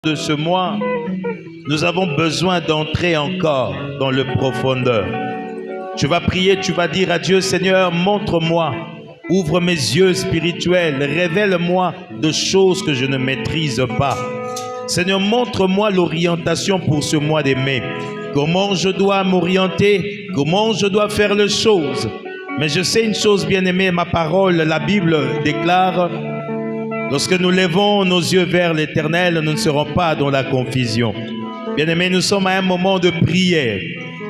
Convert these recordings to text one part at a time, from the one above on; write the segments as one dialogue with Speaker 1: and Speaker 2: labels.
Speaker 1: De ce mois, nous avons besoin d'entrer encore dans le profondeur. Tu vas prier, tu vas dire à Dieu, Seigneur, montre-moi, ouvre mes yeux spirituels, révèle-moi de choses que je ne maîtrise pas. Seigneur, montre-moi l'orientation pour ce mois de mai. Comment je dois m'orienter, comment je dois faire les choses. Mais je sais une chose, bien-aimée, ma parole, la Bible déclare: lorsque nous levons nos yeux vers l'Éternel, nous ne serons pas dans la confusion. Bien-aimés, nous sommes à un moment de prière.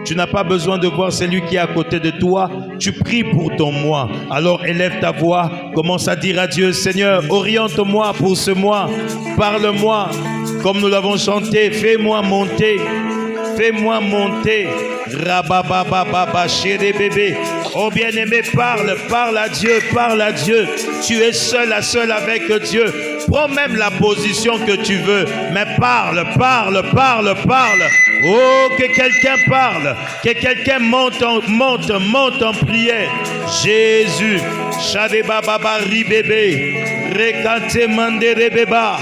Speaker 1: Tu n'as pas besoin de voir celui qui est à côté de toi. Tu pries pour ton mois. Alors élève ta voix, commence à dire à Dieu, Seigneur, oriente-moi pour ce mois. Parle-moi, comme nous l'avons chanté, fais-moi monter. Fais-moi monter. Rababababa, chéri bébé. Oh bien-aimé, parle à Dieu, parle à Dieu. Tu es seul à seul avec Dieu. Prends même la position que tu veux, mais parle. Oh, que quelqu'un parle, que quelqu'un monte en prière. Jésus, Shadebababa ribébé, Rekante mandere beba,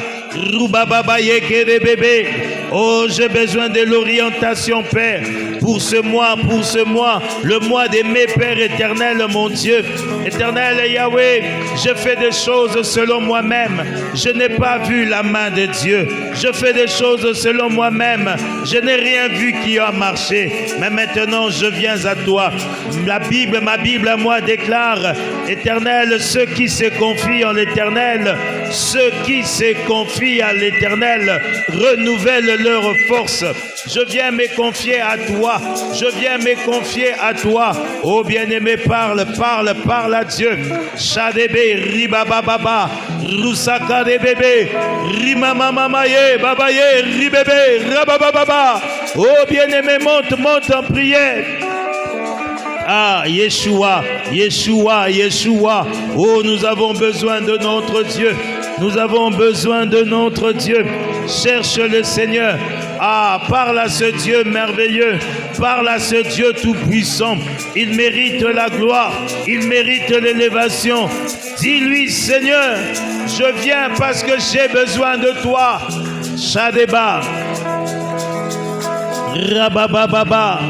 Speaker 1: Rubababa yekere bébé. Oh, j'ai besoin de l'orientation, Père, pour ce mois, le mois de mai, Père éternel, mon Dieu. Éternel Yahweh, je fais des choses selon moi-même. Je n'ai pas vu la main de Dieu. Je fais des choses selon moi-même. Je n'ai rien vu qui a marché. Mais maintenant, je viens à toi. Ma Bible à moi déclare, Éternel, ceux qui se confient en l'Éternel, renouvellent leur force. Je viens me confier à toi. Oh bien-aimé, parle à Dieu. Shadebe, ribababa, rusaka de bébé, rimamamaye, babaye, ribébé, rabababa. Oh bien-aimé, monte en prière. Ah, Yeshua. Oh, nous avons besoin de notre Dieu. Cherche le Seigneur. Ah, parle à ce Dieu merveilleux. Parle à ce Dieu tout-puissant. Il mérite la gloire. Il mérite l'élévation. Dis-lui, Seigneur, je viens parce que j'ai besoin de toi. Shadeba. Rabababa.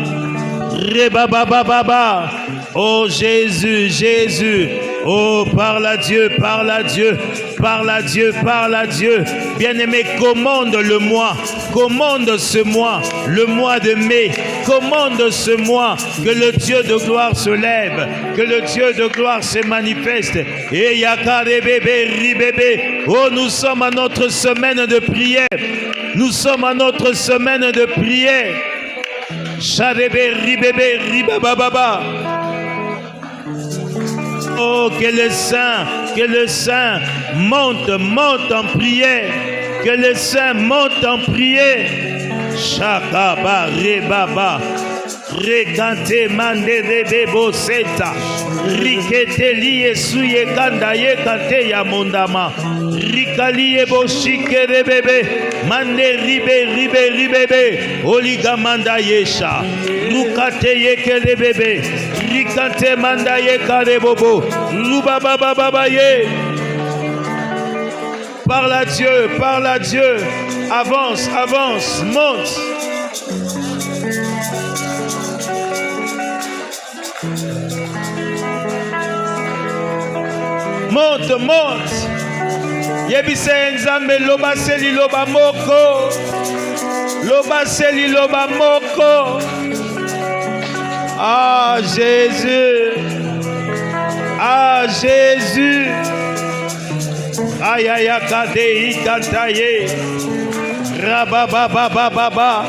Speaker 1: Rebabababa. Oh Jésus. Oh, parle à Dieu. Bien-aimé, commande le mois. Commande ce mois, le mois de mai. Commande ce mois que le Dieu de gloire se lève, que le Dieu de gloire se manifeste. Et yakare bébé, ribébé. Oh, nous sommes à notre semaine de prière. Shadebe, ribébé, ribababa. Oh, que le Saint monte en prière. Que le Saint monte en prière. Shakaba, rebaba. Rekante mande bebo seta. Rikete liye suye kanda ye kante ya mondama. Rikali ebo shike rebebe. Mande ribe. Oliga manda yesha. Rukate yeke rebebe. Rikante manda ye karebobo. Rubabababa ye. Parle à Dieu. Avance, monte. Monte. Yebise nzambe loba seli loba moko. Ah Jésus. Ayaya kade ikantaye. Rabababababa.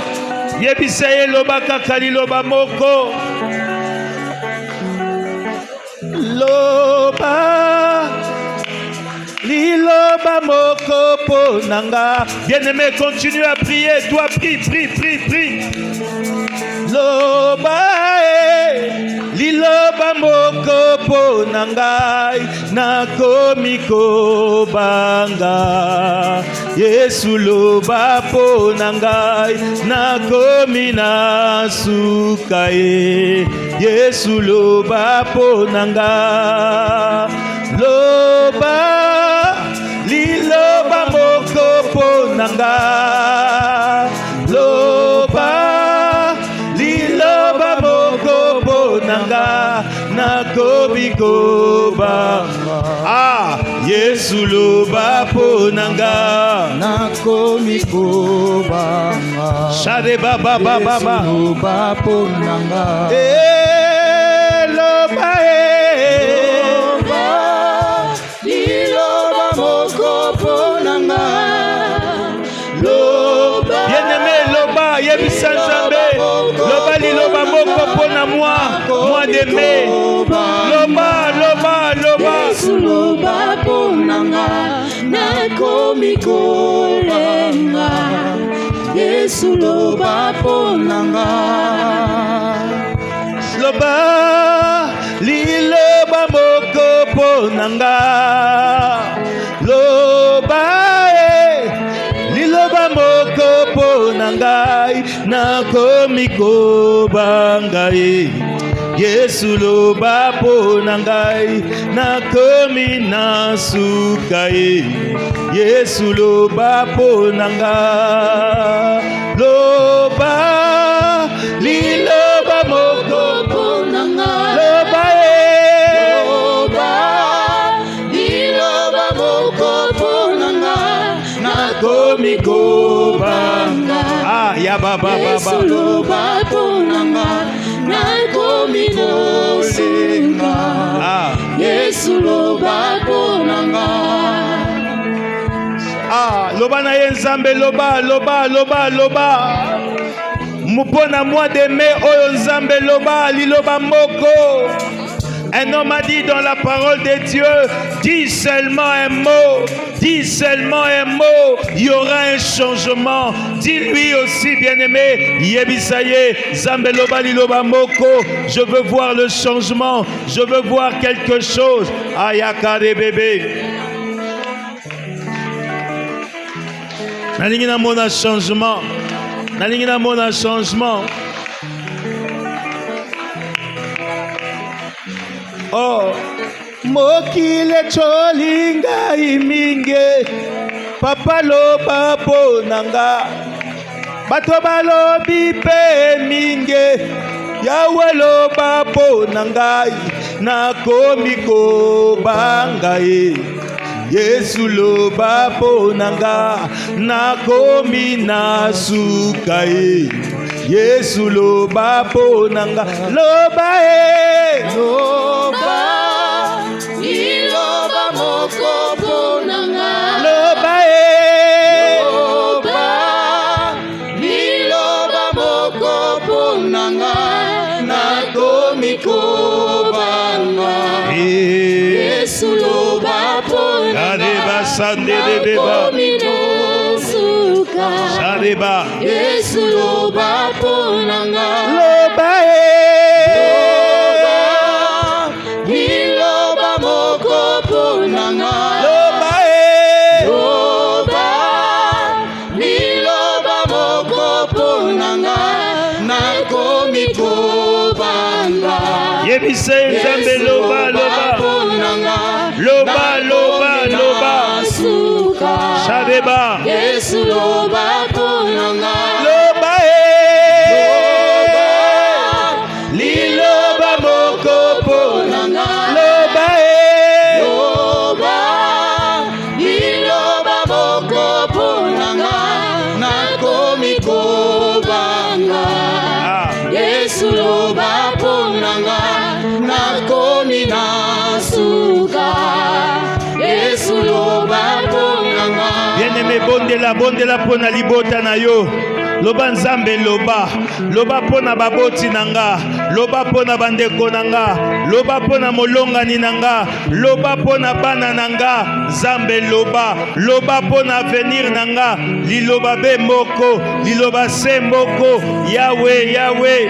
Speaker 1: Yebise loba kakali loba moko. Liloba moko ponanga. Bien-aimé, continue à prier. Toi, prie. Liloba moko ponanga. Nakomiko banga. Yesu loba ponanga. Nakomi nasukaye. Yesu loba ponanga. Liloba moko nanga loba liloba moko ponanga nakomi kobanga ah Yesu loba ponanga
Speaker 2: nakomi kobanga
Speaker 1: shade baba baba
Speaker 2: loba ponanga
Speaker 1: loba
Speaker 2: liloba moko ponanga loba
Speaker 1: bien-aimé loba yebisa Nzambe loba liloba moko pona moi d'aimer loba loba loba
Speaker 2: Yesu loba ponanga nakomi kolenga Yesu loba ponanga
Speaker 1: loba liloba moko ponanga loba liloba moko ponanga nakomi kobanga Yesu loba ponanga nakomi nasuka Yesu loba ponanga loba liloba moko
Speaker 2: ponanga
Speaker 1: loba
Speaker 2: loba liloba moko ponanga
Speaker 1: nakomi kobanga ah ya baba
Speaker 2: Yesu loba ponanga nakomi nosenga
Speaker 1: ah
Speaker 2: Yesu loba ponanga
Speaker 1: ah loba na ye Nzambe loba loba loba loba mupona moi d'aimer oyo Nzambe loba liloba moko. Un homme a dit dans la parole de Dieu, dis seulement un mot, dis seulement un mot, il y aura un changement. Dis-lui aussi, bien-aimé, Yebisaye, Nzambe loba liloba moko, je veux voir le changement, je veux voir quelque chose. Ayaka de bébé. Nalingi na mona changement. Nalingi na mona changement. Oh, mokile cholinga iminge, papa loba ponanga, bato balobi pe minge, yawe loba ponanga, nakomi kobanga Yesu loba ponanga, nakomi nasuka Yesu loba ponanga, loba
Speaker 2: loba liloba moko ponanga
Speaker 1: loba
Speaker 2: loba liloba moko ponanga nakomi kobanga Yesu loba ponanga nakomi nosuka Yesu loba ponanga
Speaker 1: loba
Speaker 2: liloba moko ponanga
Speaker 1: loba
Speaker 2: loba liloba moko ponanga nakomi kobanga
Speaker 1: yebise Nzambe loba loba
Speaker 2: ponanga
Speaker 1: loba loba loba
Speaker 2: suka
Speaker 1: Shadeba
Speaker 2: Yesu loba ponanga
Speaker 1: loba liloba moko ponanga loba
Speaker 2: loba liloba moko ponanga nakomi kobanga Yesu loba ponanga nakomi nasuka Yesu loba ponanga
Speaker 1: bien-aimé bondela pona libota na yo loba Nzambe loba loba pona baboti nanga loba pona bandeko nanga loba pona molongani nanga loba pona bana nanga Nzambe loba loba pona avenir nanga liloba be moko liloba se moko Yahweh Yahweh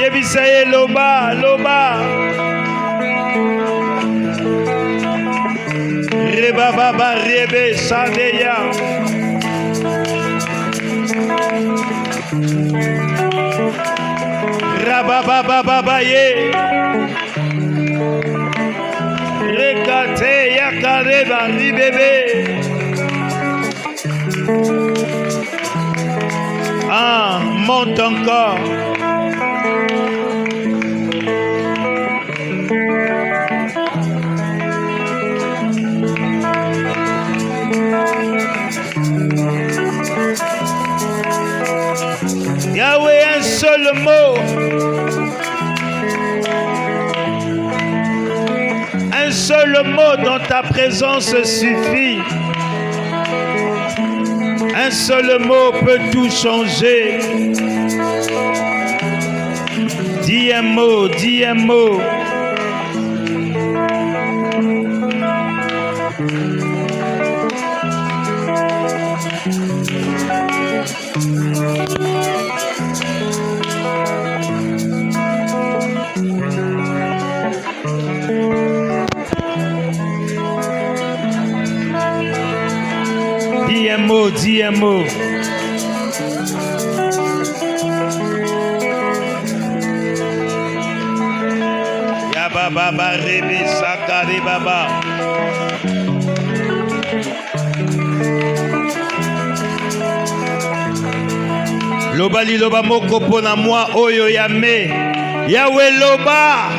Speaker 1: yebisaye loba loba Reba baba rebe sadeya Raba baba baba ye Rekate yakare bandi bébé. Ah, monte encore. Yahweh, un seul mot. Un seul mot dans ta présence suffit. Un seul mot peut tout changer. Dis un mot, dis un mot. Dis un mot, dis un mot. Ya baba barebe sakare baba. Loba li loba moko pona moi oyo yame. Yahweh loba.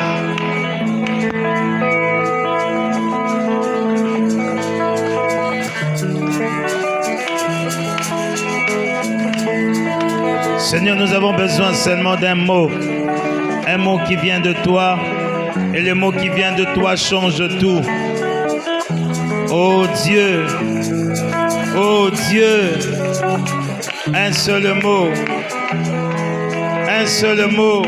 Speaker 1: Seigneur, nous avons besoin seulement d'un mot qui vient de toi, et le mot qui vient de toi change tout. Oh Dieu, un seul mot, un seul mot.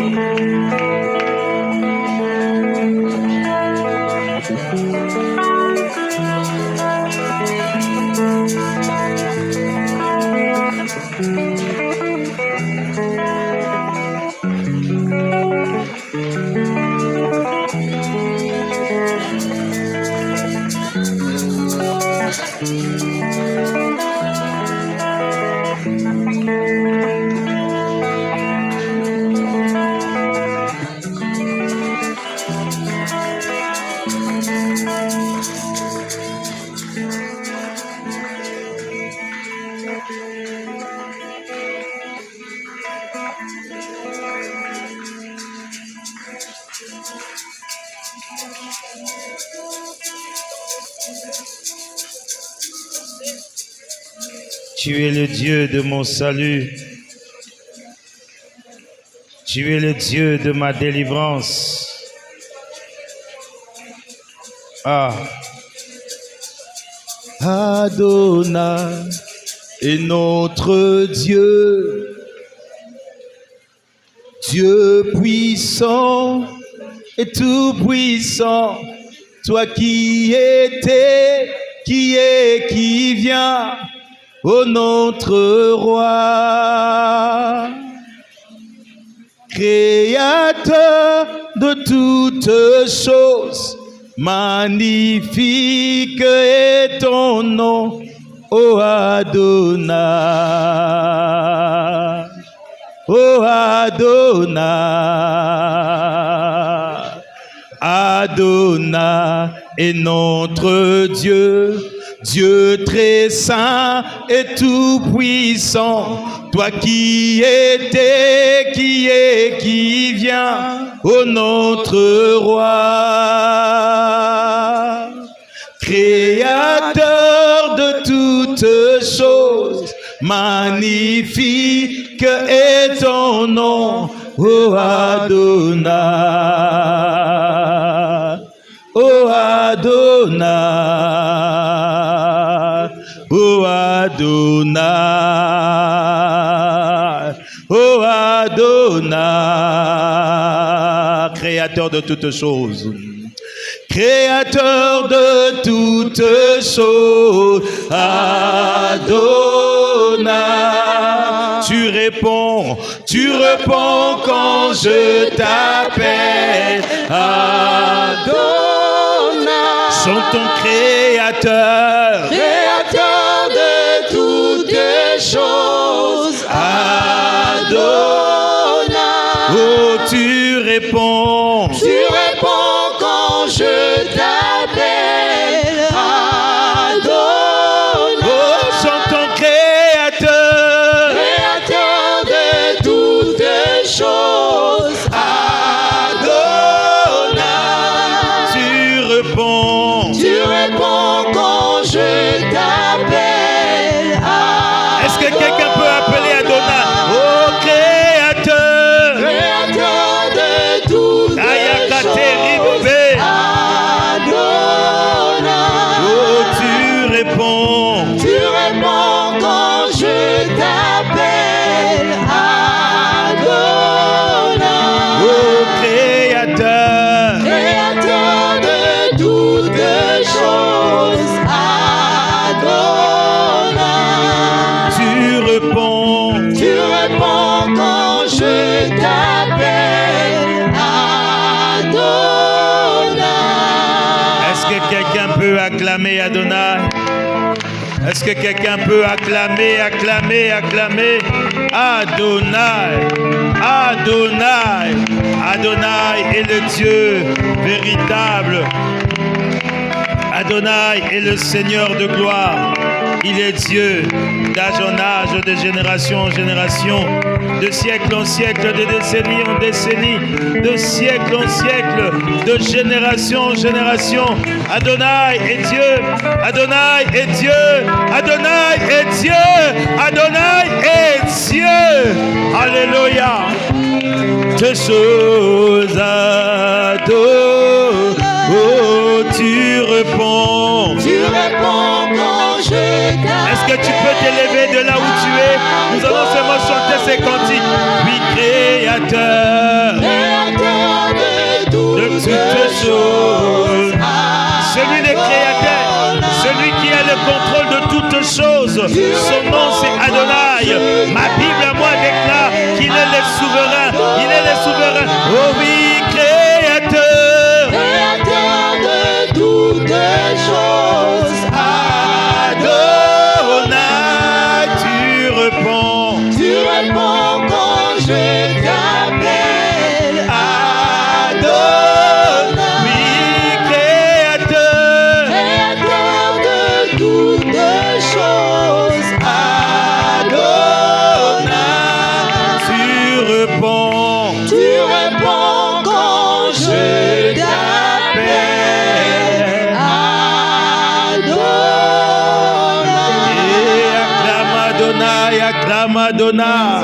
Speaker 1: Tu es le Dieu de mon salut. Tu es le Dieu de ma délivrance. Ah. Adonai est notre Dieu. Dieu puissant et tout puissant. Toi qui étais, qui est, qui vient. Ô notre roi, créateur de toutes choses, magnifique est ton nom, ô Adonai, ô Adonai, Adonai est notre Dieu. Dieu très saint et tout puissant, toi qui étais, qui est, qui vient, ô notre roi, créateur de toutes choses, magnifique est ton nom, ô Adonai, ô Adonai. Oh Adonai, oh Adonai, créateur de toutes choses, créateur de toutes choses, Adonai, tu réponds quand je t'appelle, Adonai, chantons créateur,
Speaker 2: Créateur de toutes choses, Adonai.
Speaker 1: Oh, tu réponds
Speaker 2: quand je t'appelle,
Speaker 1: Est-ce que quelqu'un peut acclamer, acclamer, acclamer? Adonai, Adonai, Adonai est le Dieu véritable. Adonai est le Seigneur de gloire. Il est Dieu d'âge en âge, de génération en génération, de siècle en siècle, de décennie en décennie, de siècle en siècle, de génération en génération. Adonai est Dieu, Adonai est Dieu, Adonai est Dieu, Adonai est Dieu. Alléluia. Tes choses adorent, oh, tu réponds.
Speaker 2: Tu réponds quand je t'appelle.
Speaker 1: Est-ce que tu peux t'élever de là où tu es? Nous allons seulement chanter ces cantiques. Oui, Créateur
Speaker 2: Créateur
Speaker 1: de toutes choses. Celui des créateurs, celui qui a le contrôle de toutes choses. Son nom c'est Adonai. Ma Bible à moi déclare qu'il est le souverain. Il est le souverain. Oh oui, Créateur.
Speaker 2: Créateur de toutes choses.
Speaker 1: Adonai, tu réponds.
Speaker 2: Tu réponds quand je t'appelle.
Speaker 1: Adonai, oui, Créateur.
Speaker 2: Créateur de toutes choses.
Speaker 1: Adonai, tu réponds.
Speaker 2: Tu réponds quand je t'appelle.
Speaker 1: Et acclame Adonai.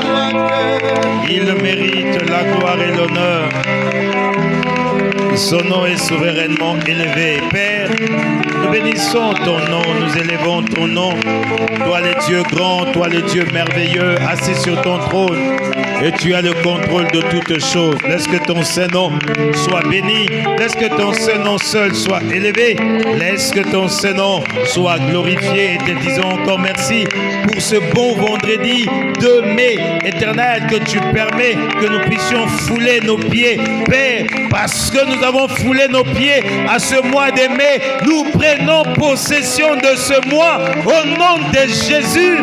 Speaker 1: Il mérite la gloire et l'honneur. Son nom est souverainement élevé. Père, nous bénissons ton nom, nous élevons ton nom. Toi le Dieu grand, toi le Dieu merveilleux, assis sur ton trône. Et tu as le contrôle de toutes choses. Laisse que ton Saint-Nom soit béni. Laisse que ton Saint-Nom seul soit élevé. Laisse que ton Saint-Nom soit glorifié. Et te disons encore merci pour ce bon vendredi 2 mai éternel que tu permets que nous puissions fouler nos pieds. Père, parce que nous avons foulé nos pieds à ce mois de mai, nous prenons possession de ce mois au nom de Jésus.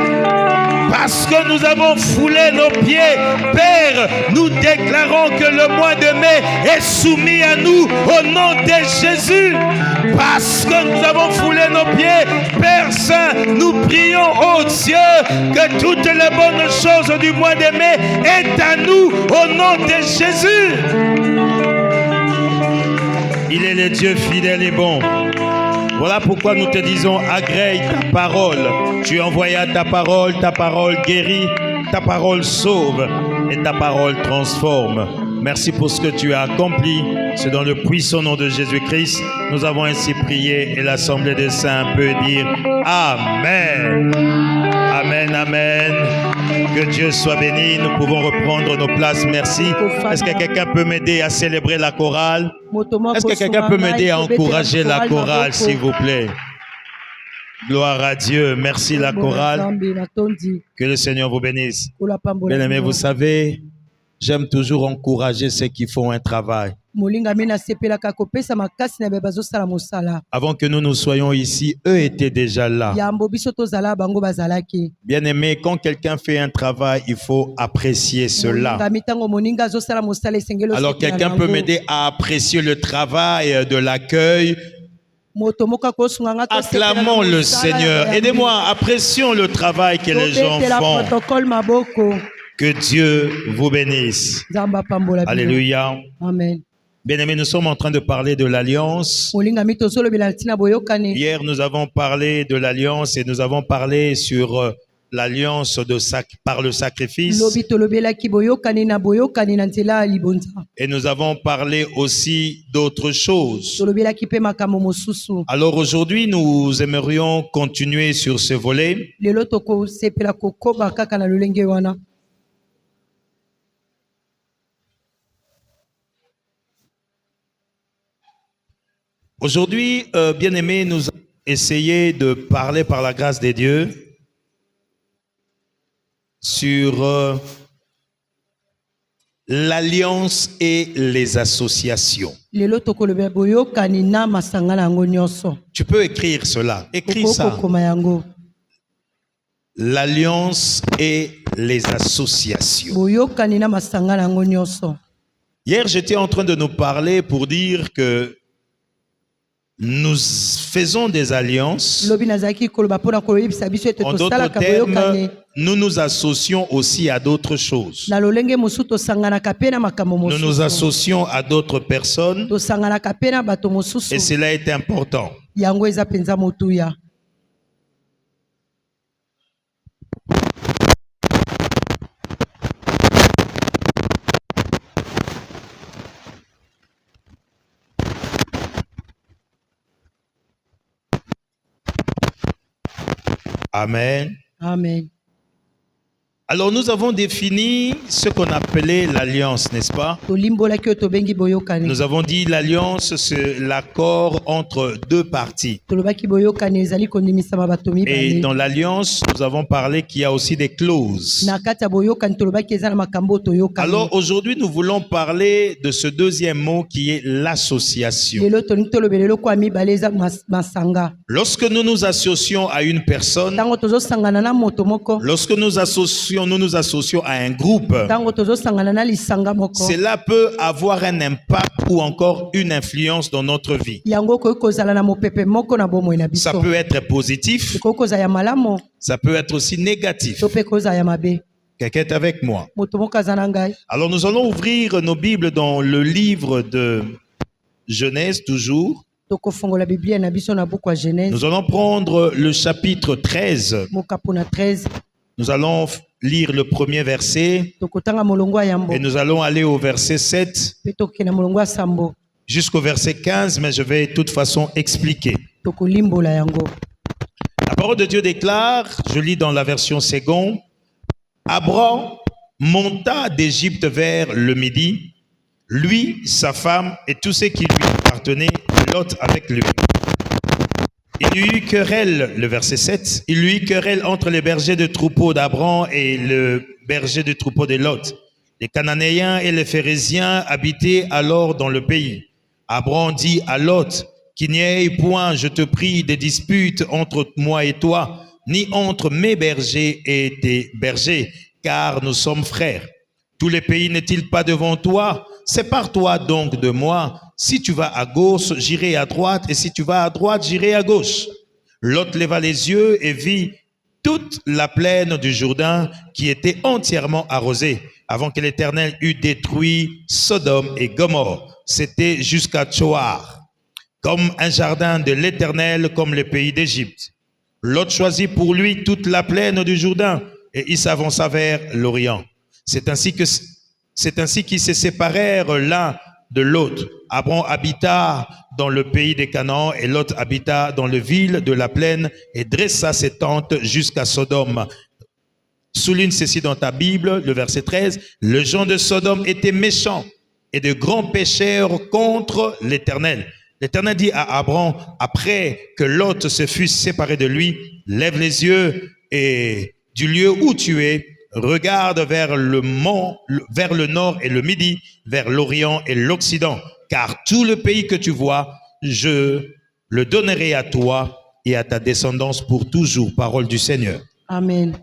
Speaker 1: Parce que nous avons foulé nos pieds, Père, nous déclarons que le mois de mai est soumis à nous au nom de Jésus. Parce que nous avons foulé nos pieds, Père Saint, nous prions, oh Dieu, que toutes les bonnes choses du mois de mai est à nous au nom de Jésus. Il est le Dieu fidèle et bon. Voilà pourquoi nous te disons, agrée ta parole. Tu envoyas ta parole guérit, ta parole sauve et ta parole transforme. Merci pour ce que tu as accompli. C'est dans le puissant nom de Jésus-Christ. Nous avons ainsi prié et l'Assemblée des saints peut dire Amen. Amen, amen. Que Dieu soit béni. Nous pouvons reprendre nos places. Merci. Est-ce que quelqu'un peut m'aider à célébrer la chorale? Est-ce que quelqu'un peut m'aider à encourager la chorale, s'il vous plaît? Gloire à Dieu. Merci la chorale. Que le Seigneur vous bénisse. Bien-aimés, vous savez, j'aime toujours encourager ceux qui font un travail. Avant que nous soyons ici, eux étaient déjà là. Bien-aimés, quand quelqu'un fait un travail, il faut apprécier cela. Alors quelqu'un peut m'aider à apprécier le travail de l'accueil. Acclamons le Seigneur. Aidez-moi, apprécions le travail que les gens font. Que Dieu vous bénisse. Alléluia.
Speaker 2: Amen.
Speaker 1: Bien-aimés, nous sommes en train de parler de l'alliance. Hier, nous avons parlé de l'alliance et nous avons parlé sur l'alliance par le sacrifice. Et nous avons parlé aussi d'autres choses. Alors aujourd'hui, nous aimerions continuer sur ce volet. Aujourd'hui, bien-aimés, nous allons essayer de parler par la grâce de Dieu sur l'alliance et les associations. Tu peux écrire cela. Écris ça. l'alliance et les associations.
Speaker 2: boyokani na masangana yango nyonso.
Speaker 1: Hier, j'étais en train de nous parler pour dire que nous faisons des alliances.
Speaker 2: Lobi nazaki koloba pona koyebisa biso ete
Speaker 1: En
Speaker 2: tosala
Speaker 1: d'autres
Speaker 2: ka boyokani.
Speaker 1: termes, nous nous associons aussi à d'autres choses.
Speaker 2: Na lolenge mosusu tosanganaka pe na makambo
Speaker 1: Nous
Speaker 2: mosusu.
Speaker 1: nous associons à d'autres personnes
Speaker 2: Tosanganaka pe na bato mosusu.
Speaker 1: et cela est important.
Speaker 2: Yango eza penza motuya.
Speaker 1: Amen.
Speaker 2: Amen.
Speaker 1: Alors nous avons défini ce qu'on appelait l'alliance, n'est-ce pas?
Speaker 2: Tolimbolaki oyo tobengi boyokani.
Speaker 1: Nous avons dit l'alliance, c'est l'accord entre deux parties.
Speaker 2: Tolobaki boyokani ezali kondimisama bato
Speaker 1: Et
Speaker 2: mibale.
Speaker 1: dans l'alliance, nous avons parlé qu'il y a aussi des clauses.
Speaker 2: Na kati ya boyokani tolobaki eza na makambo toyokani.
Speaker 1: Alors aujourd'hui, nous voulons parler de ce deuxième mot qui est l'association.
Speaker 2: Lelo tolingi tolobela eloko ya mibale eza masanga.
Speaker 1: Lorsque nous nous associons à une personne,
Speaker 2: Tango tozosangana na moto moko.
Speaker 1: lorsque nous nous associons à un groupe,
Speaker 2: Tango tozosangana na lisanga moko.
Speaker 1: cela peut avoir un impact ou encore une influence dans notre vie.
Speaker 2: Yango koki kozala na mopepe moko na bomoi na biso.
Speaker 1: Ça peut être positif,
Speaker 2: Koki kozala ya malamu
Speaker 1: ça peut être aussi négatif.
Speaker 2: to pe kozala ya mabe.
Speaker 1: Quelqu'un est avec moi.
Speaker 2: Moto moko aza na ngai.
Speaker 1: Alors nous allons ouvrir nos Bibles dans le livre de Genèse toujours.
Speaker 2: Tokofongola Biblia na biso na buku ya Genèse.
Speaker 1: Nous allons prendre le chapitre 13.
Speaker 2: Mokapo na 13.
Speaker 1: Nous allons lire le premier verset
Speaker 2: Tokotanga molongo ya yambo.
Speaker 1: et nous allons aller au verset 7
Speaker 2: Pe tokena molongo ya sambo.
Speaker 1: jusqu'au verset 15, mais je vais de toute façon expliquer.
Speaker 2: Tokolimbola yango.
Speaker 1: La parole de Dieu déclare, je lis dans la version seconde, Abraham monta d'Égypte vers le midi, lui, sa femme et tous ceux qui lui appartenaient, Lot avec lui. Il y eut querelle, le verset 7, il y eut querelle entre les bergers de troupeaux d'Abraham et le berger de troupeaux de Lot. Les Cananéens et les Phérésiens habitaient alors dans le pays. Abraham dit à Lot, qu'il n'y ait point, je te prie, des disputes entre moi et toi, ni entre mes bergers et tes bergers, car nous sommes frères. Tous les pays n'est-il pas devant toi? Sépare-toi donc de moi. Si tu vas à gauche, j'irai à droite, et si tu vas à droite, j'irai à gauche. Lot leva les yeux et vit toute la plaine du Jourdain qui était entièrement arrosée, avant que l'Éternel eût détruit Sodome et Gomorrhe. C'était jusqu'à Tsoar, comme un jardin de l'Éternel, comme le pays d'Égypte. Lot choisit pour lui toute la plaine du Jourdain, et il s'avança vers l'Orient. C'est ainsi qu'ils se séparèrent l'un de l'autre. Abraham habita dans le pays des Canaan et Lot habita dans les villes de la plaine et dressa ses tentes jusqu'à Sodome. Souligne ceci dans ta Bible, le verset 13. Les gens de Sodome étaient méchants et de grands pécheurs contre l'Éternel. L'Éternel dit à Abraham, après que Lot se fût séparé de lui, lève les yeux et du lieu où tu es, regarde vers le nord et le midi, vers l'Orient et l'Occident, car tout le pays que tu vois, je le donnerai à toi et à ta descendance pour toujours. Parole du Seigneur.
Speaker 2: Amen.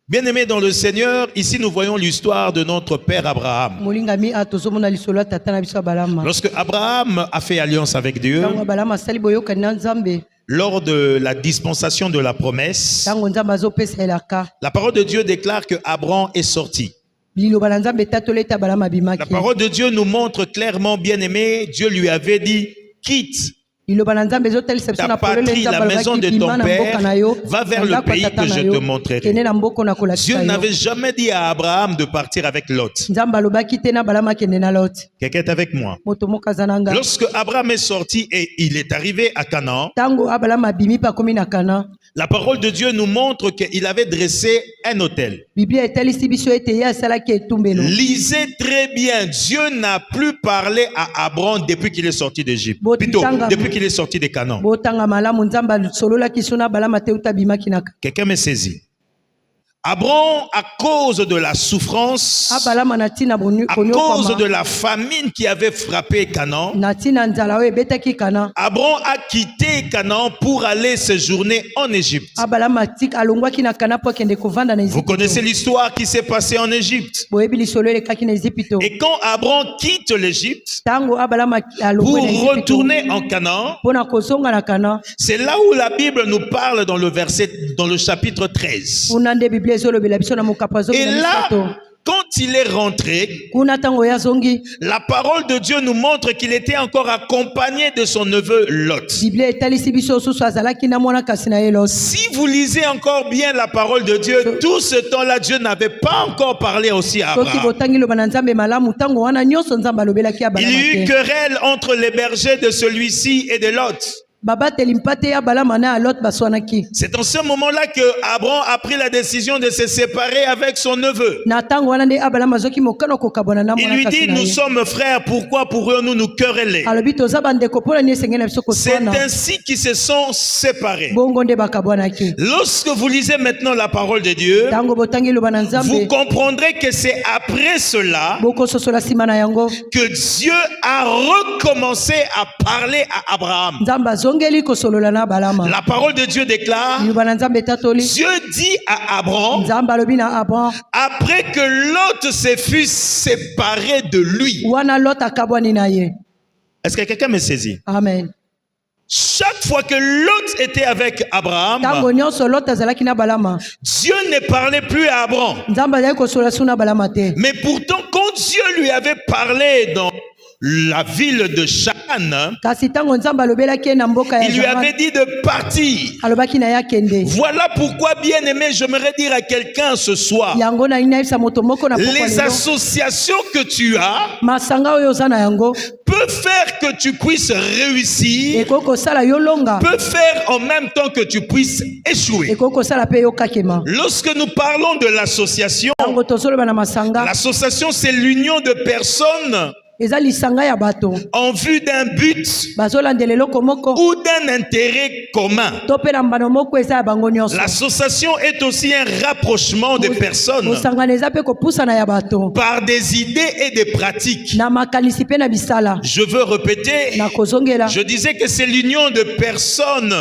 Speaker 1: Bien-aimés dans le Seigneur, ici nous voyons l'histoire de notre père Abraham.
Speaker 2: Molingami atozomona lisolo tata na biso balama.
Speaker 1: Lorsque Abraham a fait alliance avec Dieu,
Speaker 2: Tango balama sali boyokani na Nzambe.
Speaker 1: lors de la dispensation de la promesse,
Speaker 2: Tango Nzambe azopesa elaka.
Speaker 1: la parole de Dieu déclare que Abraham est sorti.
Speaker 2: Liloba na Nzambe tatoleta balama bimaki.
Speaker 1: La parole de Dieu nous montre clairement, bien-aimé, Dieu lui avait dit, quitte
Speaker 2: Liloba na Nzambe ezotelisa biso
Speaker 1: ta
Speaker 2: na polele
Speaker 1: patrie, la
Speaker 2: Nzambe
Speaker 1: maison de
Speaker 2: alobaki,
Speaker 1: ton
Speaker 2: bima na mboka
Speaker 1: père,
Speaker 2: na yo,
Speaker 1: va vers
Speaker 2: na
Speaker 1: le
Speaker 2: ndako ya
Speaker 1: pays
Speaker 2: tata
Speaker 1: que
Speaker 2: na
Speaker 1: je
Speaker 2: yo,
Speaker 1: te montrerai.
Speaker 2: kende na mboko na kolakisa
Speaker 1: Dieu
Speaker 2: yo.
Speaker 1: n'avait jamais dit à Abraham de partir avec Lot.
Speaker 2: Nzambe alobaki te na balama kende na Lot.
Speaker 1: Quelqu'un est avec moi.
Speaker 2: Moto moko aza na ngai.
Speaker 1: Lorsque Abraham est sorti et il est arrivé à Canaan,
Speaker 2: Tango abalama bimi pa komi na Kana.
Speaker 1: la parole de Dieu nous montre qu'il avait dressé un autel.
Speaker 2: Biblia etalisi biso ete ye asalaki etumbelo.
Speaker 1: Lisez très bien, Dieu n'a plus parlé à Abraham depuis qu'il est sorti d'Égypte. Plutôt, depuis qu'il est sorti de Canaan.
Speaker 2: Botanga malamu Nzambe solola kisuna balama te uta bimaki na.
Speaker 1: Quelqu'un me saisit. Abraham, à cause de la souffrance,
Speaker 2: abalama na ntina
Speaker 1: à cause de la famine qui avait frappé Canaan,
Speaker 2: na ntina nzala oyo ebetaki Kana,
Speaker 1: Abraham a quitté Canaan pour aller séjourner en Égypte.
Speaker 2: abalama alongwaki na Kana po akende kovanda na
Speaker 1: Vous
Speaker 2: Ezipito.
Speaker 1: connaissez l'histoire qui s'est passée en Égypte.
Speaker 2: Boyebi lisolo elekaki na Ezipito.
Speaker 1: Et quand Abraham quitte l'Égypte
Speaker 2: Tango abalama
Speaker 1: pour
Speaker 2: alongwe na Ezipito
Speaker 1: retourner en Canaan,
Speaker 2: pona kozonga na Kana,
Speaker 1: c'est là où la Bible nous parle dans le chapitre 13.
Speaker 2: kuna nde Biblia ezolobela biso na mokapo azongi
Speaker 1: Et
Speaker 2: na
Speaker 1: là,
Speaker 2: misato.
Speaker 1: quand il est rentré,
Speaker 2: Kuna tango ya zongi,
Speaker 1: la parole de Dieu nous montre qu'il était encore accompagné de son neveu Lot.
Speaker 2: Biblia etalisi biso susu azalaki na mwana kasi na ye Lot.
Speaker 1: Si vous lisez encore bien la parole de Dieu, tout ce temps-là, Dieu n'avait pas encore parlé aussi à
Speaker 2: Soki
Speaker 1: Abraham.
Speaker 2: botangi loba na Nzambe malamu tango wana nyonso Nzambe alobelaki
Speaker 1: Il y
Speaker 2: abalama
Speaker 1: eut
Speaker 2: te.
Speaker 1: querelle entre les bergers de celui-ci et de Lot.
Speaker 2: Babateli mpate ya abalama na Lot baswanaki.
Speaker 1: C'est en ce moment-là que Abraham a pris la décision de se séparer avec son neveu.
Speaker 2: Na tango wana nde abalama azoki mokano kokabwana na
Speaker 1: Il
Speaker 2: mwana
Speaker 1: lui
Speaker 2: kasi
Speaker 1: dit,
Speaker 2: na
Speaker 1: nous
Speaker 2: ye.
Speaker 1: sommes frères, pourquoi pourrions-nous nous quereller?
Speaker 2: Alobi toza bandeko mpona nini esengeli na biso
Speaker 1: C'est
Speaker 2: koswana.
Speaker 1: ainsi qu'ils se sont séparés.
Speaker 2: Bongo nde bakabwanaki.
Speaker 1: Lorsque vous lisez maintenant la parole de Dieu,
Speaker 2: Tango botangi loba na
Speaker 1: vous
Speaker 2: Nzambe
Speaker 1: comprendrez que c'est après cela
Speaker 2: bokososola nsima na yango
Speaker 1: que Dieu a recommencé à parler à Abraham.
Speaker 2: Nzambe azongeli kosolola na abalama.
Speaker 1: La parole de Dieu déclare,
Speaker 2: Loba na Nzambe etatoli.
Speaker 1: Dieu dit à Abraham,
Speaker 2: Nzambe alobi na Abraham
Speaker 1: après que Lot se fut séparé de lui.
Speaker 2: wana Lot akabwani na ye.
Speaker 1: Est-ce que quelqu'un me saisit?
Speaker 2: Amen.
Speaker 1: Chaque fois que Lot était avec Abraham,
Speaker 2: Tango nyonso Lot azalaki na abalama.
Speaker 1: Dieu ne parlait plus à Abraham.
Speaker 2: Nzambe azali kosolola su na abalama te.
Speaker 1: Mais pourtant, quand Dieu lui avait parlé dans la ville de Charan,
Speaker 2: Kasi tango Nzambe alobelaki ye na mboka ya
Speaker 1: il lui
Speaker 2: Jaran,
Speaker 1: avait dit de partir.
Speaker 2: alobaki na ye akende.
Speaker 1: Voilà pourquoi, bien aimé, j'aimerais dire à quelqu'un ce soir,
Speaker 2: Yango na inayebisa moto moko na pokwa
Speaker 1: les
Speaker 2: lelo.
Speaker 1: associations que tu as
Speaker 2: Masanga oyo oza na yango
Speaker 1: peuvent faire que tu puisses réussir,
Speaker 2: ekoki kosala yo longa,
Speaker 1: peuvent faire en même temps que tu puisses échouer.
Speaker 2: ekoki kosala mpe yo kakema.
Speaker 1: Lorsque nous parlons de l'association,
Speaker 2: Tango tozoloba na masanga
Speaker 1: l'association c'est l'union de personnes
Speaker 2: eza lisanga ya bato
Speaker 1: en vue d'un but
Speaker 2: bazolandela eloko moko
Speaker 1: ou d'un intérêt commun.
Speaker 2: to mpe na mbano moko eza ya bango nyonso.
Speaker 1: L'association est aussi un rapprochement de personnes
Speaker 2: kosangana eza mpe kopusana ya bato
Speaker 1: par des idées et des pratiques.
Speaker 2: na makanisi mpe na bisala.
Speaker 1: Je veux répéter,
Speaker 2: Na kozongela
Speaker 1: je disais que c'est l'union de personnes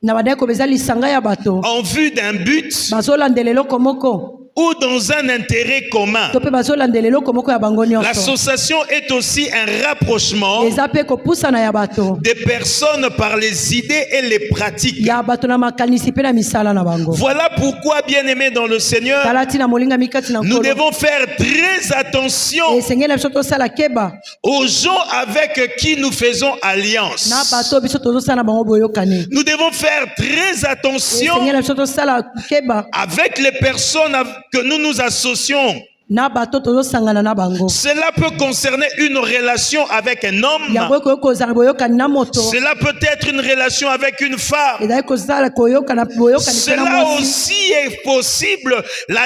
Speaker 2: na badai koba eza lisanga ya bato
Speaker 1: en vue d'un but
Speaker 2: bazolandela eloko moko
Speaker 1: ou dans un intérêt commun.
Speaker 2: to mpe bazolandela eloko moko ya bango nyonso.
Speaker 1: L'association est aussi un rapprochement
Speaker 2: eza mpe kopusana ya bato
Speaker 1: des personnes par les idées et les pratiques.
Speaker 2: ya bato na makanisi mpe na misala na bango.
Speaker 1: Voilà pourquoi, bien-aimés dans le Seigneur,
Speaker 2: tala ntina molinga mikati na
Speaker 1: nous
Speaker 2: nkolo
Speaker 1: devons faire très attention
Speaker 2: esengeli na biso tosala keba
Speaker 1: aux gens avec qui nous faisons alliance.
Speaker 2: na bato biso tozosala na bango boyokani.
Speaker 1: Nous devons faire très attention
Speaker 2: esengeli na biso tosala keba
Speaker 1: avec les personnes que nous nous associons.
Speaker 2: na bato tozosangana na bango.
Speaker 1: Cela peut concerner une relation avec un homme.
Speaker 2: yango ekoki kozala boyokani na moto,
Speaker 1: Cela peut être une relation avec une femme.
Speaker 2: ezali kozala koyokana boyokani mpe na
Speaker 1: Cela
Speaker 2: mwasi.
Speaker 1: aussi est possible,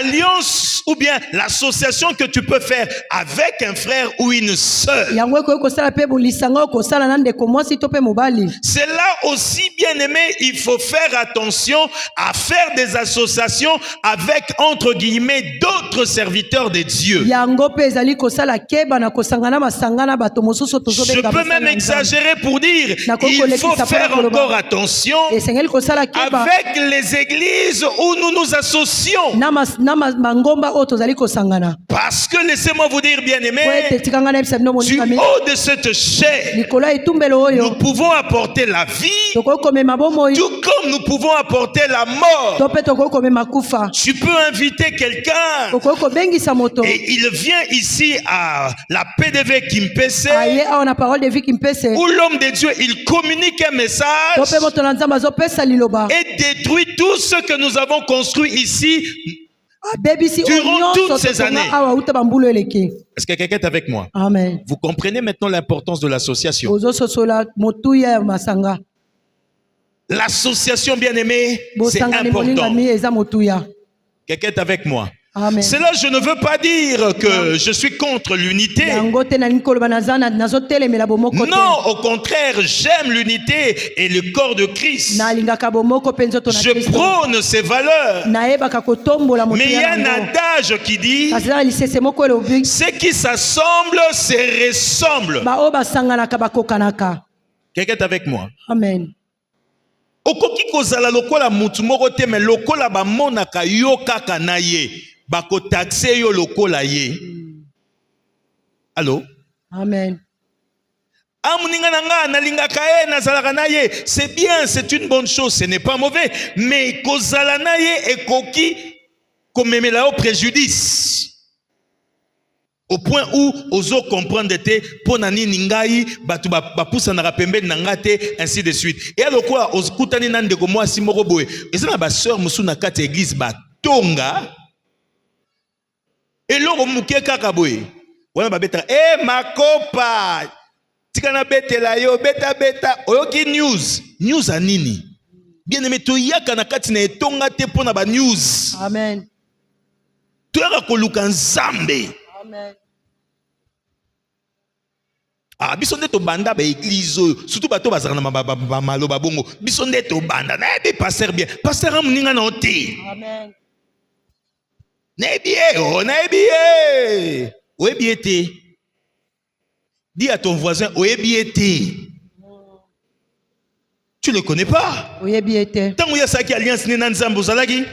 Speaker 1: l'alliance ou bien l'association que tu peux faire avec un frère ou une sœur.
Speaker 2: yango ekoki kosala mpe lisanga oyo kosala na ndeko mwasi to mpe mobali.
Speaker 1: Cela aussi, bien aimé, il faut faire attention à faire des associations avec, entre guillemets, d'autres serviteurs de Dieu.
Speaker 2: yango mpe ezali kosala keba na kosangana masanga na bato mosusu
Speaker 1: Je
Speaker 2: tozobenga
Speaker 1: peux
Speaker 2: basala
Speaker 1: même
Speaker 2: na Nzambe.
Speaker 1: exagérer pour dire il faut faire encore attention
Speaker 2: esengeli kosala keba
Speaker 1: avec les églises où nous nous associons.
Speaker 2: na mangomba oyo tozali kosangana.
Speaker 1: Parce que laissez-moi vous dire, bien
Speaker 2: po
Speaker 1: aimé,
Speaker 2: ete tikanga na yebisa bino
Speaker 1: du
Speaker 2: monikami
Speaker 1: haut de cette chair,
Speaker 2: likolo ya etumbelo
Speaker 1: nous
Speaker 2: oyo
Speaker 1: pouvons apporter la vie,
Speaker 2: tokoki komema bomoi
Speaker 1: tout comme nous pouvons apporter la mort.
Speaker 2: to mpe tokoki komema kufa.
Speaker 1: Tu peux inviter quelqu'un
Speaker 2: tokoki kobengisa moto
Speaker 1: et il vient ici à la PDV Kimpese
Speaker 2: aye awa na parole de vie kimpese
Speaker 1: où l'homme de Dieu, il communique un
Speaker 2: to
Speaker 1: message
Speaker 2: mpe moto na Nzambe azopesa liloba
Speaker 1: et détruit tout ce que nous avons construit ici.
Speaker 2: abebisi oyo
Speaker 1: Durant toutes
Speaker 2: nyonso
Speaker 1: ces années.
Speaker 2: totonga awa uta bambulu eleki.
Speaker 1: Est-ce que quelqu'un est avec moi?
Speaker 2: Amen.
Speaker 1: Vous comprenez maintenant l'importance de l'association.
Speaker 2: ozososola motuya ya masanga
Speaker 1: L'association, bien aimé, c'est
Speaker 2: bosangani
Speaker 1: important.
Speaker 2: molingami eza motuya.
Speaker 1: Quelqu'un est avec moi.
Speaker 2: Amen.
Speaker 1: Cela, je ne veux pas dire que je suis contre l'unité.
Speaker 2: Yango te nalingi koloba nazotelemela bomoko te.
Speaker 1: Non, au contraire, j'aime l'unité et le corps de Christ.
Speaker 2: Nalingaka bomoko mpe nzoto na
Speaker 1: Je
Speaker 2: Kristo.
Speaker 1: prône ces valeurs.
Speaker 2: Nayebaka kotombola moto
Speaker 1: Mais il y a
Speaker 2: ya
Speaker 1: un
Speaker 2: nango.
Speaker 1: adage qui dit,
Speaker 2: Kasi ezaka lisese moko elobi
Speaker 1: ceux qui s'assemblent se ressemblent.
Speaker 2: baoyo basanganaka bakokanaka.
Speaker 1: Quelqu'un est avec moi?
Speaker 2: Amen.
Speaker 1: Okoki kozala lokola mutu moko te, mais lokola bamonaka yo kaka na ye, bako taxe yo lokola ye. Allô?
Speaker 2: Amen.
Speaker 1: Amuninga nanga nalingaka ye nazalaka na ye, c'est bien, c'est une bonne chose, ce n'est pas mauvais, mais kozala na ye ekoki komemela yo préjudice. Au point où ozo comprendre te pona nini ngai batu bapusa na pembeni na ngate, ainsi de suite. Et alors quoi ozkutani na ndeko mwasi moko boye ezana ba sœur musu na kati église batonga eloko muke kaka boye wana babeta makopa tika na betela yo beta oyoki news anini bien aimé toyaka na kati na etonga te pona ba news.
Speaker 2: Amen.
Speaker 1: Toyaka koluka nzambe.
Speaker 2: Amen.
Speaker 1: Ah, biso nde to banda ba église surtout bato bazana na maloba bongo biso nde to banda na be pasteur bien pasteur amuninga na oti.
Speaker 2: Amen.
Speaker 1: Na bien oebiete. Dis à ton voisin oebiete. Tu le connais pas?
Speaker 2: Oyebiete.
Speaker 1: Tango ya saki alliance ni na nzambo zalaki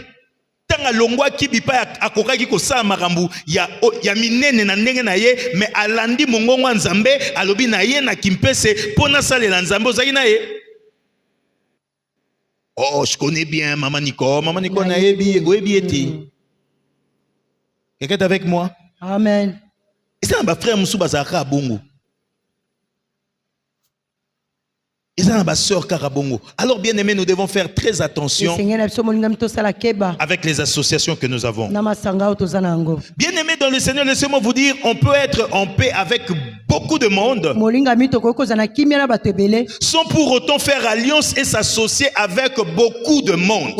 Speaker 1: tanga longwa kibipa akokaki kosala makambu ya minene na ndenge na ye, mais alandi mongongo nzambe alobi na ye na kimpese pona salela nzambe ozaki na ye. Oh, je connais bien maman Nico na yebi oyebiete. Quelqu'un est avec moi?
Speaker 2: Amen.
Speaker 1: Et ça ba frère musu bazaka bongo. Alors bien aimé, nous devons faire très attention avec les associations que nous avons. Bien aimé dans le Seigneur, laissez-moi vous dire, on peut être en paix avec beaucoup de monde sans pour autant faire alliance et s'associer avec beaucoup de monde.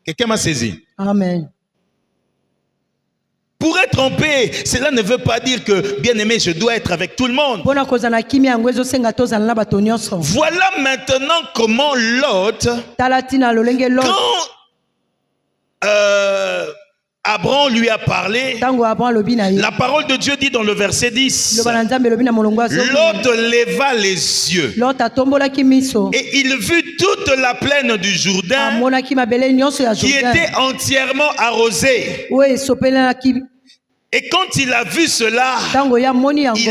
Speaker 1: Quelqu'un m'a saisi?
Speaker 2: Amen.
Speaker 1: Pour être en paix, cela ne veut pas dire que, bien aimé, je dois être avec tout le monde. Voilà maintenant comment Lot, quand Abraham lui a parlé, la parole de Dieu dit dans le verset 10, Lot leva les yeux et il vit toute la plaine du Jourdain qui était entièrement arrosée. Et quand il a vu cela, il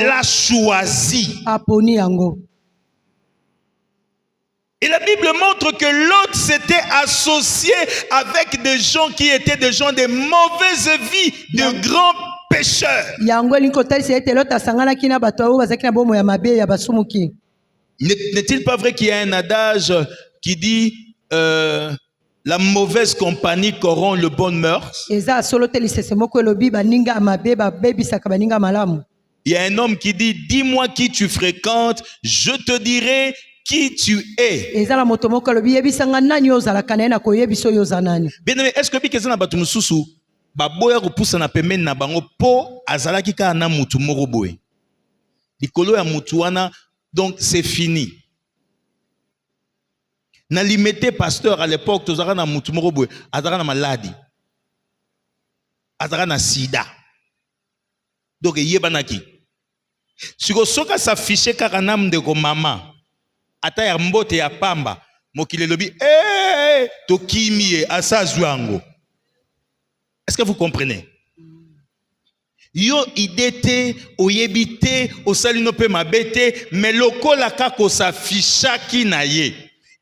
Speaker 1: a choisi. Et la Bible montre que Lot s'était associé avec des gens qui étaient des gens de mauvaise vie, de grands pécheurs. N'est-il pas vrai qu'il y a un adage qui dit la mauvaise compagnie corrompt le bon mœurs? Il y a un homme qui dit, dis-moi qui tu fréquentes, je te dirai qui tu es. Bien aimé, est-ce que bikeza na batu mususu baboya kopusa na pembeni na bango po azalaki ka na mutu moko boye likolo ya mutu wana, donc c'est fini. Na limité pasteur à l'époque tozaka na mutu moko boye azalaka na maladi, azalaka na sida, donc yebanaki siko soka s'afficher kaka na mndeko mama ata ya mbote ya pamba mokile lobi to kimie asazwango. Est-ce que vous comprenez? Yo idete oyebite osalino pe mabete mais lokola kako s'affichaki na ye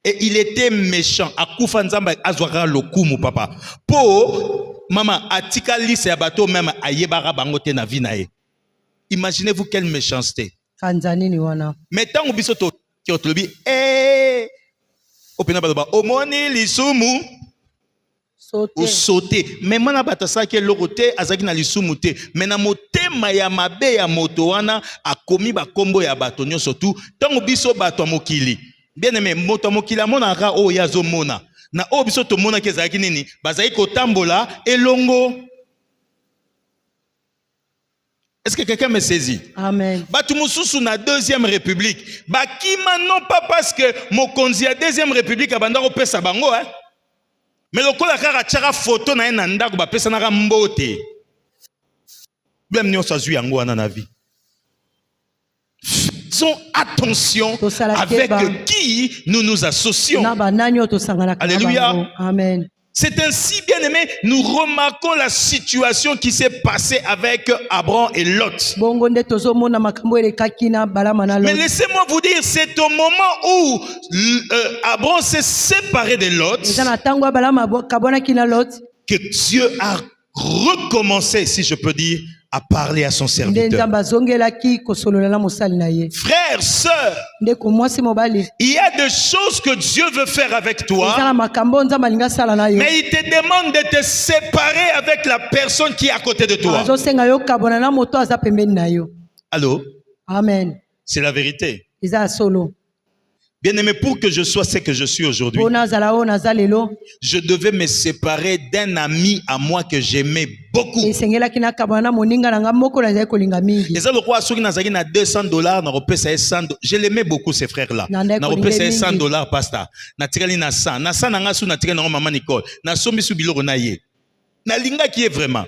Speaker 1: et il était méchant akufa nzamba azwaka lokumu papa po mama atika liste ya bato même ayebaka bango te na vie na ye. Imaginez-vous quelle méchanceté. Mais tant que biso to kiotlobi opena baloba omoni lisumu ou sauter. Mais mana batasa ke lokote azaki na lisumu te. Mais na motema ya mabe ya moto wana akomi ba kombo ya bato nyonso tu. Tango biso bato mokili. Bien aimé, moto mokili amona ka o yazo mona. Na obiso to mona kezaki nini bazaki kotambola elongo. Est-ce que quelqu'un me saisit?
Speaker 2: Amen.
Speaker 1: Batu mususu na deuxième république. Bakima non pas parce que mokonzi ya deuxième république abanda ko pesa bango hein. Mais lokola kaka tchaka photo na ena ndako ba pesa na mbote. Blem nyonso azui yango wana na vie. Faisons attention avec qui nous nous associons. Alléluia.
Speaker 2: Amen.
Speaker 1: C'est ainsi, bien aimé, nous remarquons la situation qui s'est passée avec Abraham et Lot. Mais laissez-moi vous dire, c'est au moment où Abraham s'est séparé de Lot que Dieu a recommencé, si je peux dire, à parler à son serviteur. Frères, sœurs, il y a des choses que Dieu veut faire avec toi, mais il te demande de te séparer avec la personne qui est à côté de toi. Allô?
Speaker 2: Amen.
Speaker 1: C'est la vérité. Bien aimé, pour que je sois ce que je suis aujourd'hui, je devais me séparer d'un ami à moi que j'aimais beaucoup. Et ça, le roi Souri Nazari na $200, je l'aimais beaucoup, ces frères-là. Na repesa $100, pasta. Na tirali na 100. Na 100 na su na tirali na maman Nicole. Na sombi su biloko na ye. Na linga qui est vraiment.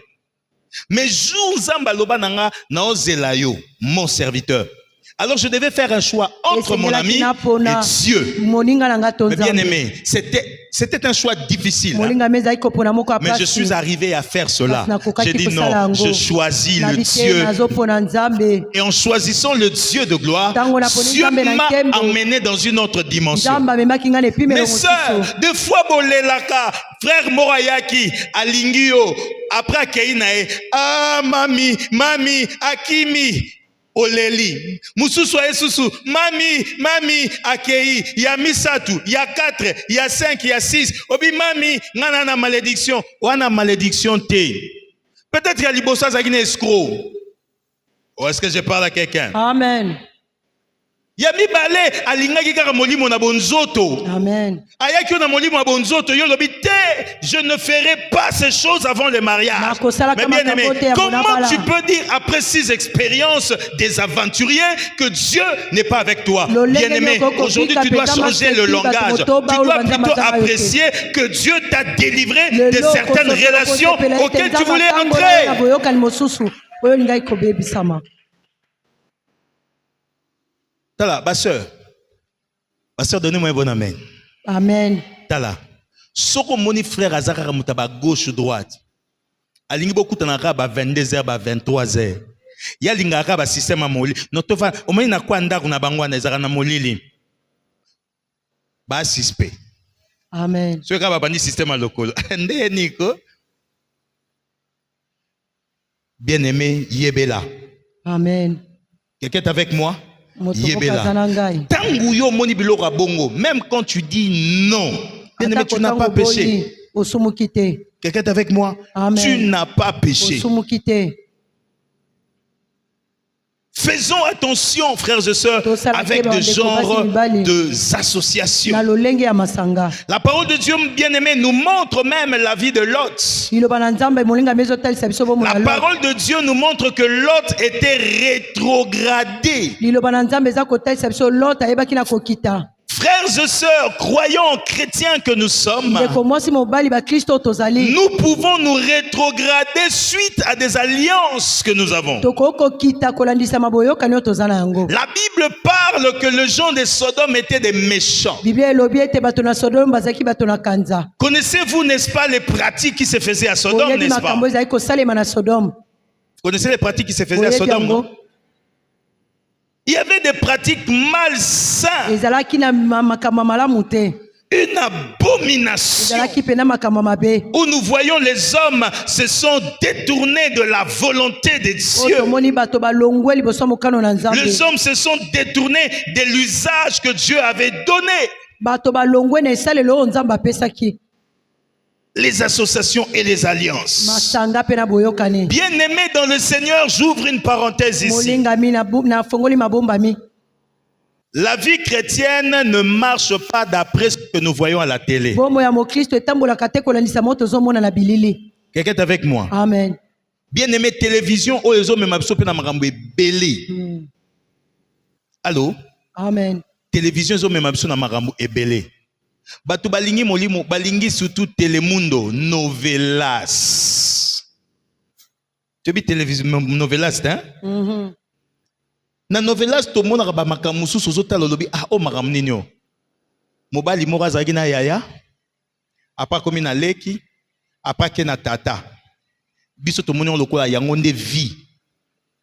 Speaker 1: Mais jour zamba loba nanga na ozela yo, mon serviteur. Alors je devais faire un choix entre mon ami et Dieu. Mais bien aimé, c'était un choix difficile. Hein? Mais je suis arrivé à faire cela. J'ai dit non, je choisis le Dieu. Et en choisissant le Dieu de gloire, Dieu m'a emmené dans une autre dimension. Mes sœurs, deux fois bolelaka, frère Morayaki, Alingio, après Keinae, ah mami, Akimi. Oleli, mususu esusu, mami, akei, ya misatu, ya 4, ya 5, ya 6, obi mami, ngana na malédiction, wana malédiction te. Peut-être qu'il y a libosa zagine escroc. Ou est-ce que je parle à quelqu'un?
Speaker 2: Amen.
Speaker 1: Yami bale alingaki kaka molimo na bonzoto.
Speaker 2: Amen.
Speaker 1: Ayaki na molimo na bonzoto yo lobi te, je ne ferai pas ces choses avant le mariage. Mais bien aimé, comment tu peux dire après 6 expériences des aventuriers que Dieu n'est pas avec toi? Bien aimé, aujourd'hui tu dois changer le langage. Tu dois plutôt apprécier que Dieu t'a délivré de certaines relations auxquelles tu voulais entrer. Tala, ma soeur, donnez-moi un bon amen.
Speaker 2: Amen.
Speaker 1: Tala, soko moni frère Azaka Mutaba gauche ou droite. Alingi beaucoup tanaka ba 22h ba 23h. Ya lingaka ba système amoli. Notofa, omoni na kwa ndako na bango na ezaka na molili. Ba sispe.
Speaker 2: Amen.
Speaker 1: So ka ba bandi système a lokolo. Nde niko. Bien-aimé, yebela.
Speaker 2: Amen.
Speaker 1: Quelqu'un est avec moi? Même quand tu dis non, bien-aimé, tu n'as pas péché. Quelqu'un est avec moi? Amen. Tu n'as pas péché. Faisons attention, frères et sœurs, avec de genres d'associations. La parole de Dieu, bien-aimé, nous montre même la vie de Lot. La parole de Dieu nous montre que Lot était rétrogradé. Frères et sœurs, croyants chrétiens que nous sommes, nous pouvons nous rétrograder suite à des alliances que nous avons. La Bible parle que les gens de Sodome étaient des méchants. Connaissez-vous, n'est-ce pas, les pratiques qui se faisaient à Sodome, n'est-ce pas? Connaissez les pratiques qui se faisaient à Sodome, non? Il y avait des pratiques malsaines. Une abomination. Où nous voyons les hommes se sont détournés de la volonté de Dieu. Les hommes se sont détournés de l'usage que Dieu avait donné. Les associations et les alliances. Bien-aimés dans le Seigneur, j'ouvre une parenthèse ici. La vie chrétienne ne marche pas d'après ce que nous voyons à la télé.
Speaker 2: Bomo ya mokristo etambolaka te kolandisa mo tozomona na bilili.
Speaker 1: Quelqu'un est avec moi?
Speaker 2: Amen.
Speaker 1: Bien aimé, télévision, oyezo me mabso pe na makambo ebele. Allô?
Speaker 2: Amen.
Speaker 1: Télévision zo me mabso na makambo ebele. Batu balingi molimo, balingi surtout Telemundo, novelas. Tu as vu télévision novelas, hein? Na novelas to mona ba makamusu sozota lolobi ah o makamninyo. Mobali moko azaki na yaya. Apa komi na leki, apa ke na tata. Biso to moni lokola yango nde vie.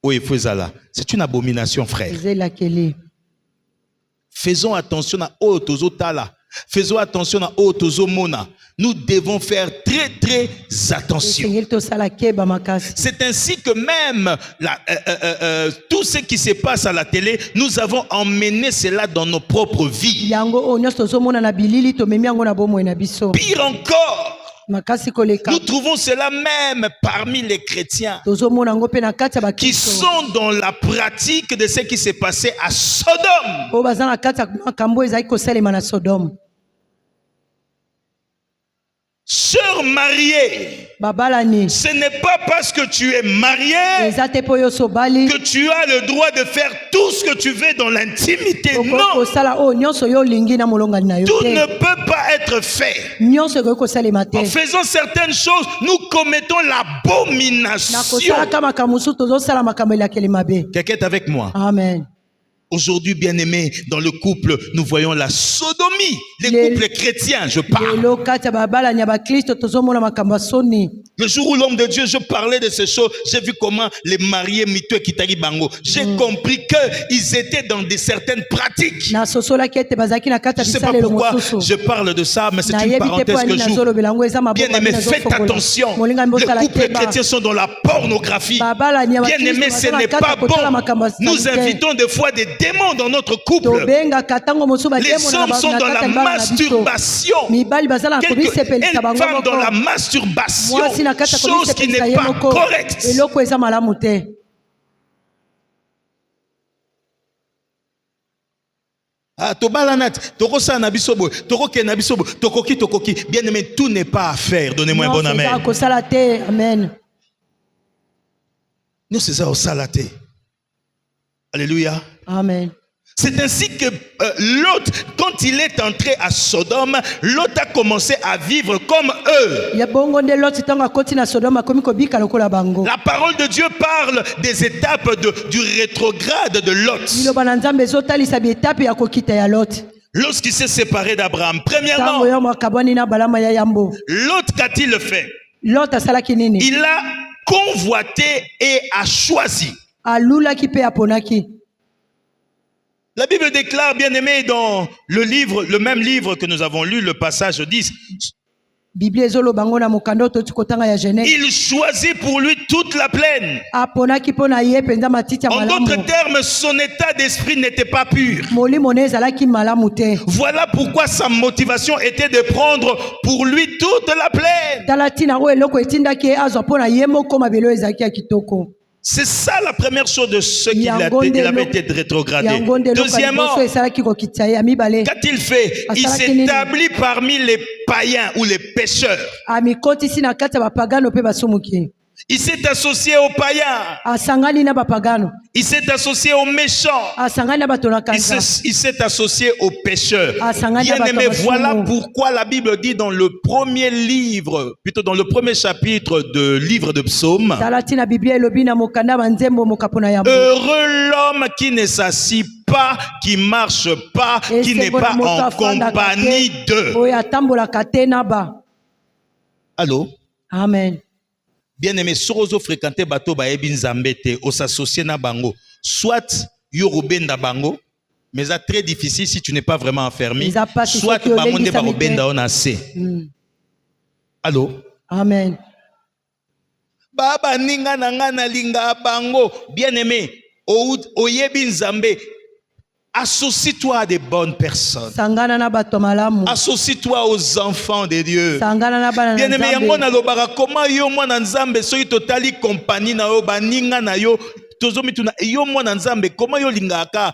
Speaker 1: O efezala. C'est une abomination, frère. Faisons attention à otozotala. Faisons attention à otozomona. Nous devons faire très très attention. C'est ainsi que même tout ce qui se passe à la télé, nous avons emmené cela dans nos propres vies. Pire encore, nous trouvons cela même parmi les chrétiens qui sont dans la pratique de ce qui s'est passé à Sodome. Sœur mariée, ce n'est pas parce que tu es mariée que tu as le droit de faire tout ce que tu veux dans l'intimité. Non. Tout ne peut pas être fait. En faisant certaines choses, nous commettons l'abomination. Quelqu'un est avec moi? Amen. Aujourd'hui, bien-aimés, dans le couple, nous voyons la sodomie. Les couples chrétiens, je parle. Le jour où l'homme de Dieu, je parlais de ces choses, j'ai vu comment les mariés miteux kitari bango. J'ai compris qu'ils étaient dans certaines pratiques. Je ne sais pas pourquoi je parle de ça, mais c'est une parenthèse que j'ouvre. Bien-aimés, faites attention. Les couples chrétiens sont dans la pornographie. Bien-aimés, ce n'est pas bon. Nous invitons des fois des démons dans notre couple. Les hommes sont dans la masturbation. Une femme dans la masturbation, chose qui n'est pas correcte. Bien aimé, tout n'est pas à faire. Donnez-moi un bon amen. Nous, c'est ça au salaté. Alléluia. Amen. C'est ainsi que Lot, quand il est entré à Sodome, Lot a commencé à vivre comme eux. La parole de Dieu parle des étapes du rétrograde de Lot. Lorsqu'il s'est séparé d'Abraham, premièrement, Lot qu'a-t-il fait? Il a convoité et a choisi. La Bible déclare, bien aimé, dans le même livre que nous avons lu, le passage 10, il choisit pour lui toute la plaine. En d'autres termes, son état d'esprit n'était pas pur. Voilà pourquoi sa motivation était de prendre pour lui toute la plaine. C'est ça la première chose de ce qu'il avait été rétrogradé. Deuxièmement, qu'a-t-il fait? Il s'établit parmi les païens ou les pécheurs. Il s'est associé aux païens. Il s'est associé aux méchants. Il s'est associé aux pécheurs. Bien aimé, voilà pourquoi la Bible dit dans le premier livre, plutôt dans le premier chapitre de livre de Psaume, heureux l'homme qui ne s'assit pas, qui marche pas, qui n'est pas en compagnie d'eux. Allô? Amen. Bien aimé, sorozo fréquenter bato ba ebi nzambe te, o s'associer na bango. Soit yorobenda bango, mais c'est très difficile si tu n'es pas vraiment enfermé. Soit bango ne ba robenda on a assez. Allô? Amen. Baba ninga na linga bango. Bien aimé, o yebi nzambe. Associe-toi à des bonnes personnes. Associe-toi aux enfants de Dieu. Bien aimé, yangona lobara comment yo mwana nzambe soki totali compagnie na yo baninga na yo tozomituna yo mwana nzambe comment yo lingaka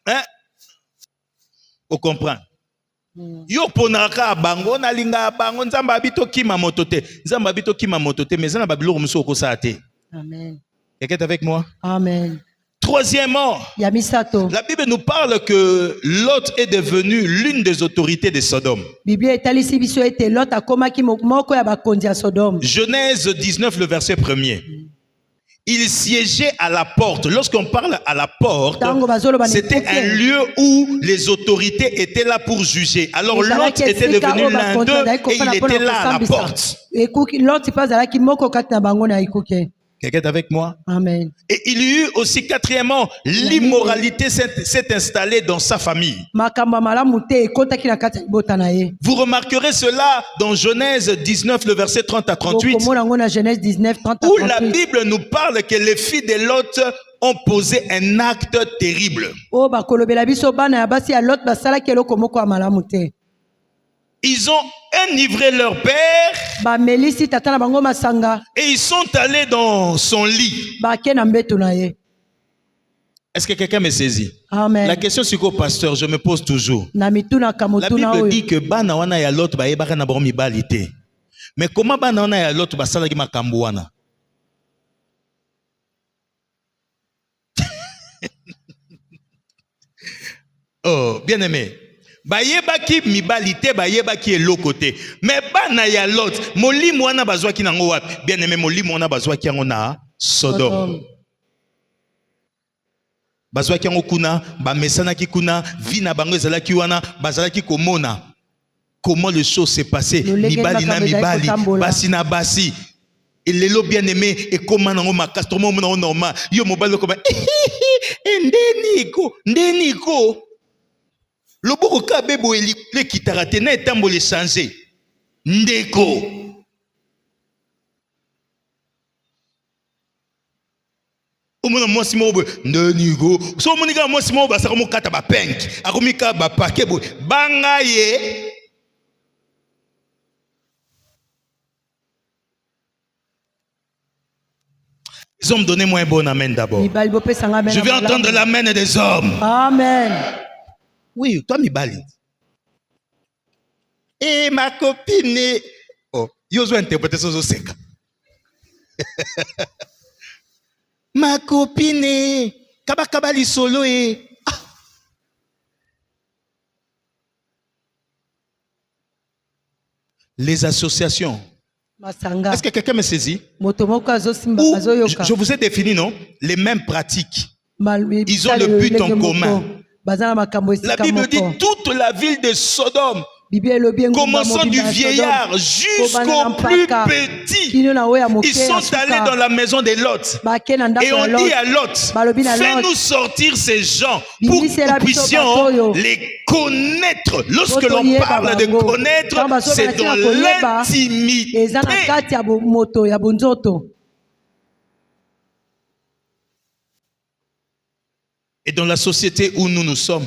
Speaker 1: Hein? Vous comprenez? Yo ponaka bango na linga bango nzamba bito kima motote. Nzamba bito kima motote mais na babilo muso ko saate.
Speaker 2: Amen.
Speaker 1: Quelqu'un est avec moi?
Speaker 2: Amen.
Speaker 1: Troisièmement,
Speaker 2: Ya misato.
Speaker 1: la Bible nous parle que Lot est devenu l'une des autorités de Sodome.
Speaker 2: Bible etalisi biso ete Lot akomaki moko ya bakonzi ya Sodome.
Speaker 1: Genèse 19 le verset 1er. Il siégeait à la porte. Lorsqu'on parle à la porte, c'était un lieu où les autorités étaient là pour juger. Alors Lot était devenu l'un d'eux et il était là à la porte. Quelqu'un est avec moi?
Speaker 2: Amen.
Speaker 1: Et il y eut aussi quatrièmement, l'immoralité s'est installée dans sa famille. Vous remarquerez cela dans Genèse 19, le verset 30 à 38, où la Bible nous parle que les filles de Lot ont posé un acte terrible. Ils ont enivré leur père et ils sont allés dans son lit. Est-ce que quelqu'un me saisit?
Speaker 2: Amen.
Speaker 1: La question c'est quoi, pasteur, je me pose toujours. La Bible dit que bana wana ya Lot ba yebaka na bango mibali te. Mais comment bana wana ya Lot ba salaki makambo wana? Oh, bien aimé. Bayebaki mibalite bayebaki elokote mais bana ya Lot molimo wana bazwaki nango wapi? Bien aimé, molimo wana bazwaki yango na Sodome. Bazwaki yango kuna bamesanaki kuna vina bango ezalaki wana bazalaki komona comment les choses s'est passé mibali na mibali basi na basi elelo bien aimé ekoma nango makasi to mona normal yo mobali ko ba ndeniko loboko ka bebo le kitarate na etambo le changer ndeko omona mwasi mo ndenigo so monika mwasi mo basaka mo kata ba penki akomika ba paquet bo banga ye les hommes, donnez-moi un bon amen d'abord. Je vais entendre l'amen des hommes.
Speaker 2: Amen.
Speaker 1: Oui, toi, Mibali. Et ma copine. Oh, yo zo interprétation zo seka. Ma copine. Kabakabali solo et. Ah. Les associations. Est-ce que quelqu'un me saisit? Ou, je vous ai défini, non? Les mêmes pratiques. Ils ont le but en commun. La Bible dit toute la ville de Sodome, commençant du vieillard jusqu'au plus petit, ils sont allés dans la maison de Lot. Et on dit à Lot, fais-nous sortir ces gens pour que nous puissions les connaître. Lorsque l'on parle de connaître, c'est dans l'intimité. Et dans la société où nous nous sommes,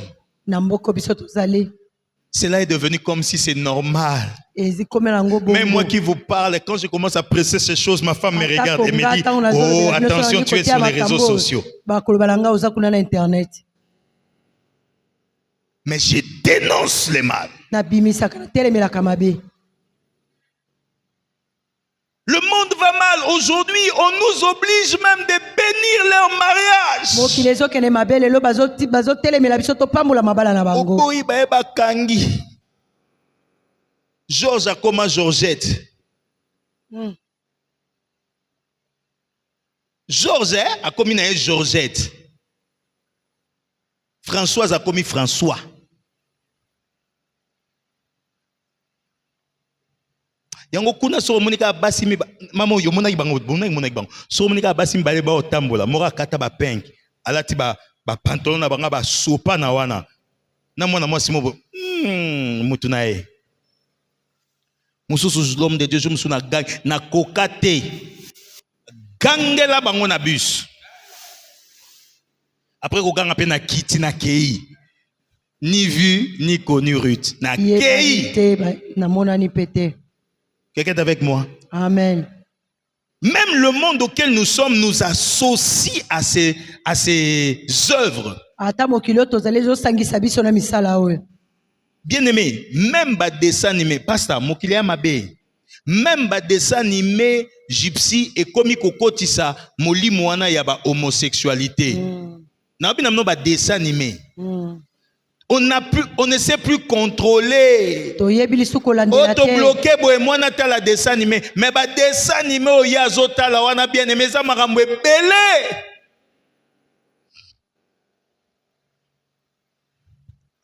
Speaker 1: cela est devenu comme si c'est normal. Même moi qui vous parle, quand je commence à presser ces choses, ma femme me regarde et me dit, oh, attention, tu es sur les réseaux sociaux. Mais je dénonce le mal. Le monde va mal. Aujourd'hui, on nous oblige même de bénir leur mariage. Georges a comme Georgette. Georges a comme une Georgette. Françoise a comme François. Yango kuna so monika basimi mama yo mona ibango mona ibango so monika basimi bale ba otambola mora kata ba pink alati ba pantalon na banga ba sopa na wana na mona mwasi mo mutu na e mususu l'homme de Dieu je musu na gang na kokate gangela bango na bus après ko ganga pe na kiti na kei ni vu ni connu Ruth na kei
Speaker 2: na mona ni pété.
Speaker 1: Quelqu'un est avec moi?
Speaker 2: Amen.
Speaker 1: Même le monde auquel nous sommes nous associe à ces œuvres.
Speaker 2: ata mokili oyo tozali ezosangisa biso na misala oyo.
Speaker 1: Bien-aimé, même ba dessin animé, pasteur, mokili ya mabe. Même ba dessin animé gypsy et komi kokotisa molimo wana ya ba homosexualité. Na bi namno ba dessin animé. On ne sait plus contrôler. Auto-bloqué boye mwana tala dessin animé, mais ba dessin animé o ya zotala wana bien-aimé za makambo ebele.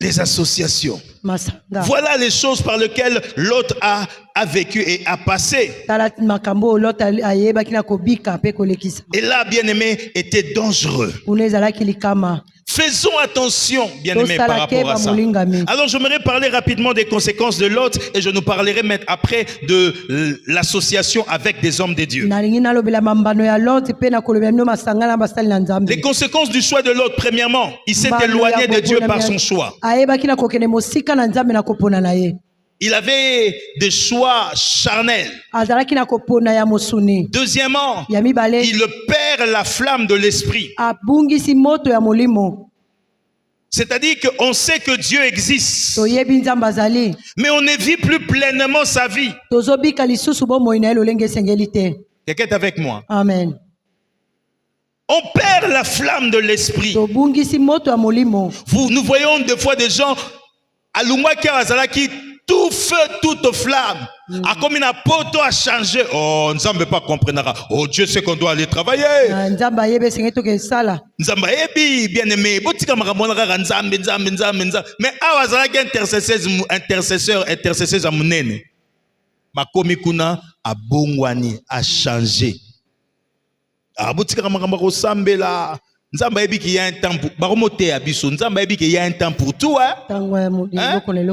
Speaker 1: Les associations. Voilà les choses par lesquelles l'autre a vécu et a passé. Et là, bien-aimé, était dangereux. Faisons attention, bien-aimé, par rapport à ça. Alors, j'aimerais parler rapidement des conséquences de l'autre et je nous parlerai maintenant après de l'association avec des hommes de Dieu. Les conséquences du choix de l'autre, premièrement, il s'est éloigné de Dieu par son choix. Il avait des choix charnels. Deuxièmement, il perd la flamme de l'esprit. C'est-à-dire qu'on sait que Dieu existe, mais on ne vit plus pleinement sa vie. Quelqu'un est avec moi?
Speaker 2: Amen.
Speaker 1: On perd la flamme de l'esprit. Nous voyons des fois des gens à qui tout feu, toute flamme. A comme une poto a changé. Oh, nous ne pas comprendre. Oh, Dieu sait qu'on doit aller travailler. Nzamba ebi bien aimé. Mais awazalaki intercesseur amunene. Makomi kuna a bongwani a changé. Abutika makambo ko sambela. Nzamba ebi ki y a un temps pour baromote abiso. Nzamba ebi ki y a un temps pour tout hein.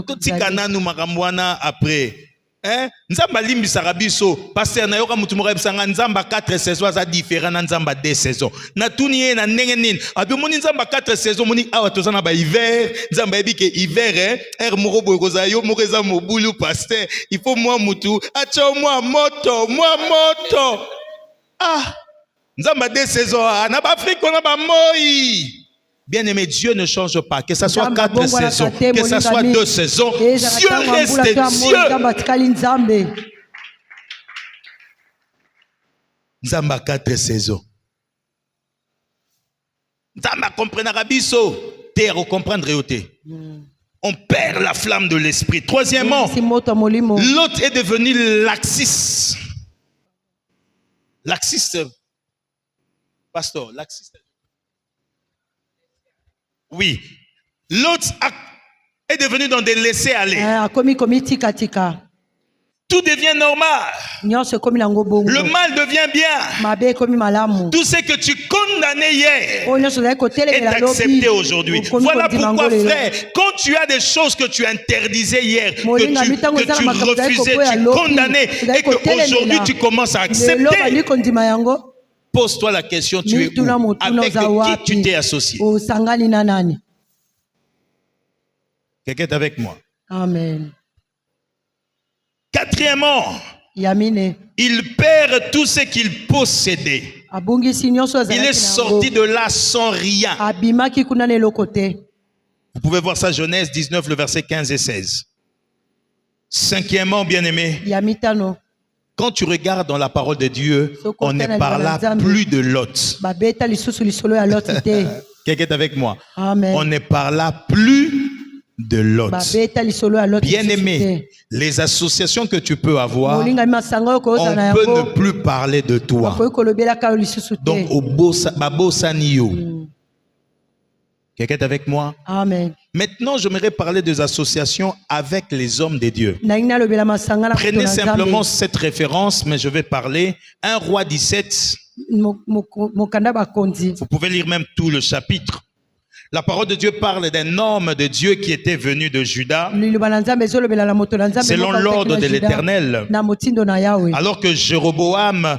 Speaker 1: Tutika nanu makambo wana après. Hein? Nzamba limbi sarabiso. Pasteur na yoka mutu mora bisanga nzamba 4 saisons za différent na nzamba 2 saisons. Na tuniye na ndenge nini. Abi moni nzamba 4 saisons moni awa tozana ba hiver. Nzamba ebi ke hiver hein. Moro boy koza yo moreza mobulu pasteur. Il faut moi mutu acha moi moto. Ah. Nzamba 2 saisons, en Afrique, on a moi. Bien aimé, Dieu ne change pas. Que ce soit 4 saisons, que ce soit 2 saisons, Dieu reste Dieu. Nzamba 4 saisons. Nzamba comprendra biso. Terre comprendre yote. On perd la flamme de l'esprit. Troisièmement, l'autre est devenu laxiste. Laxiste. Pasteur, laxiste. Oui. L'autre est devenu dans des laissés-aller. Tout devient normal. Le mal devient bien. Tout ce que tu condamnais hier est accepté aujourd'hui. Voilà pourquoi, frère, quand tu as des choses que tu interdisais hier, que tu refusais, tu condamnais, et qu'aujourd'hui tu commences à accepter, pose-toi la question, tu es où? Avec qui tu t'es associé? Quelqu'un est avec moi?
Speaker 2: Amen.
Speaker 1: Quatrièmement, il perd tout ce qu'il possédait. Il est sorti de là sans rien. Vous pouvez voir ça, Genèse 19, le verset 15 et 16. Cinquièmement, bien-aimé, quand tu regardes dans la parole de Dieu, on ne parle plus de Lot. Quelqu'un est avec moi?
Speaker 2: Amen.
Speaker 1: On ne parle plus de Lot. Bien-aimé, les associations que tu peux avoir, on peut ne plus parler de toi. Donc, au Babosaniyo. Quelqu'un est avec moi?
Speaker 2: Amen.
Speaker 1: Maintenant, j'aimerais parler des associations avec les hommes de Dieu. Prenez simplement cette référence, mais je vais parler 1 Roi 17. Vous pouvez lire même tout le chapitre. La parole de Dieu parle d'un homme de Dieu qui était venu de Juda, selon l'ordre de l'Éternel. Alors que Jéroboam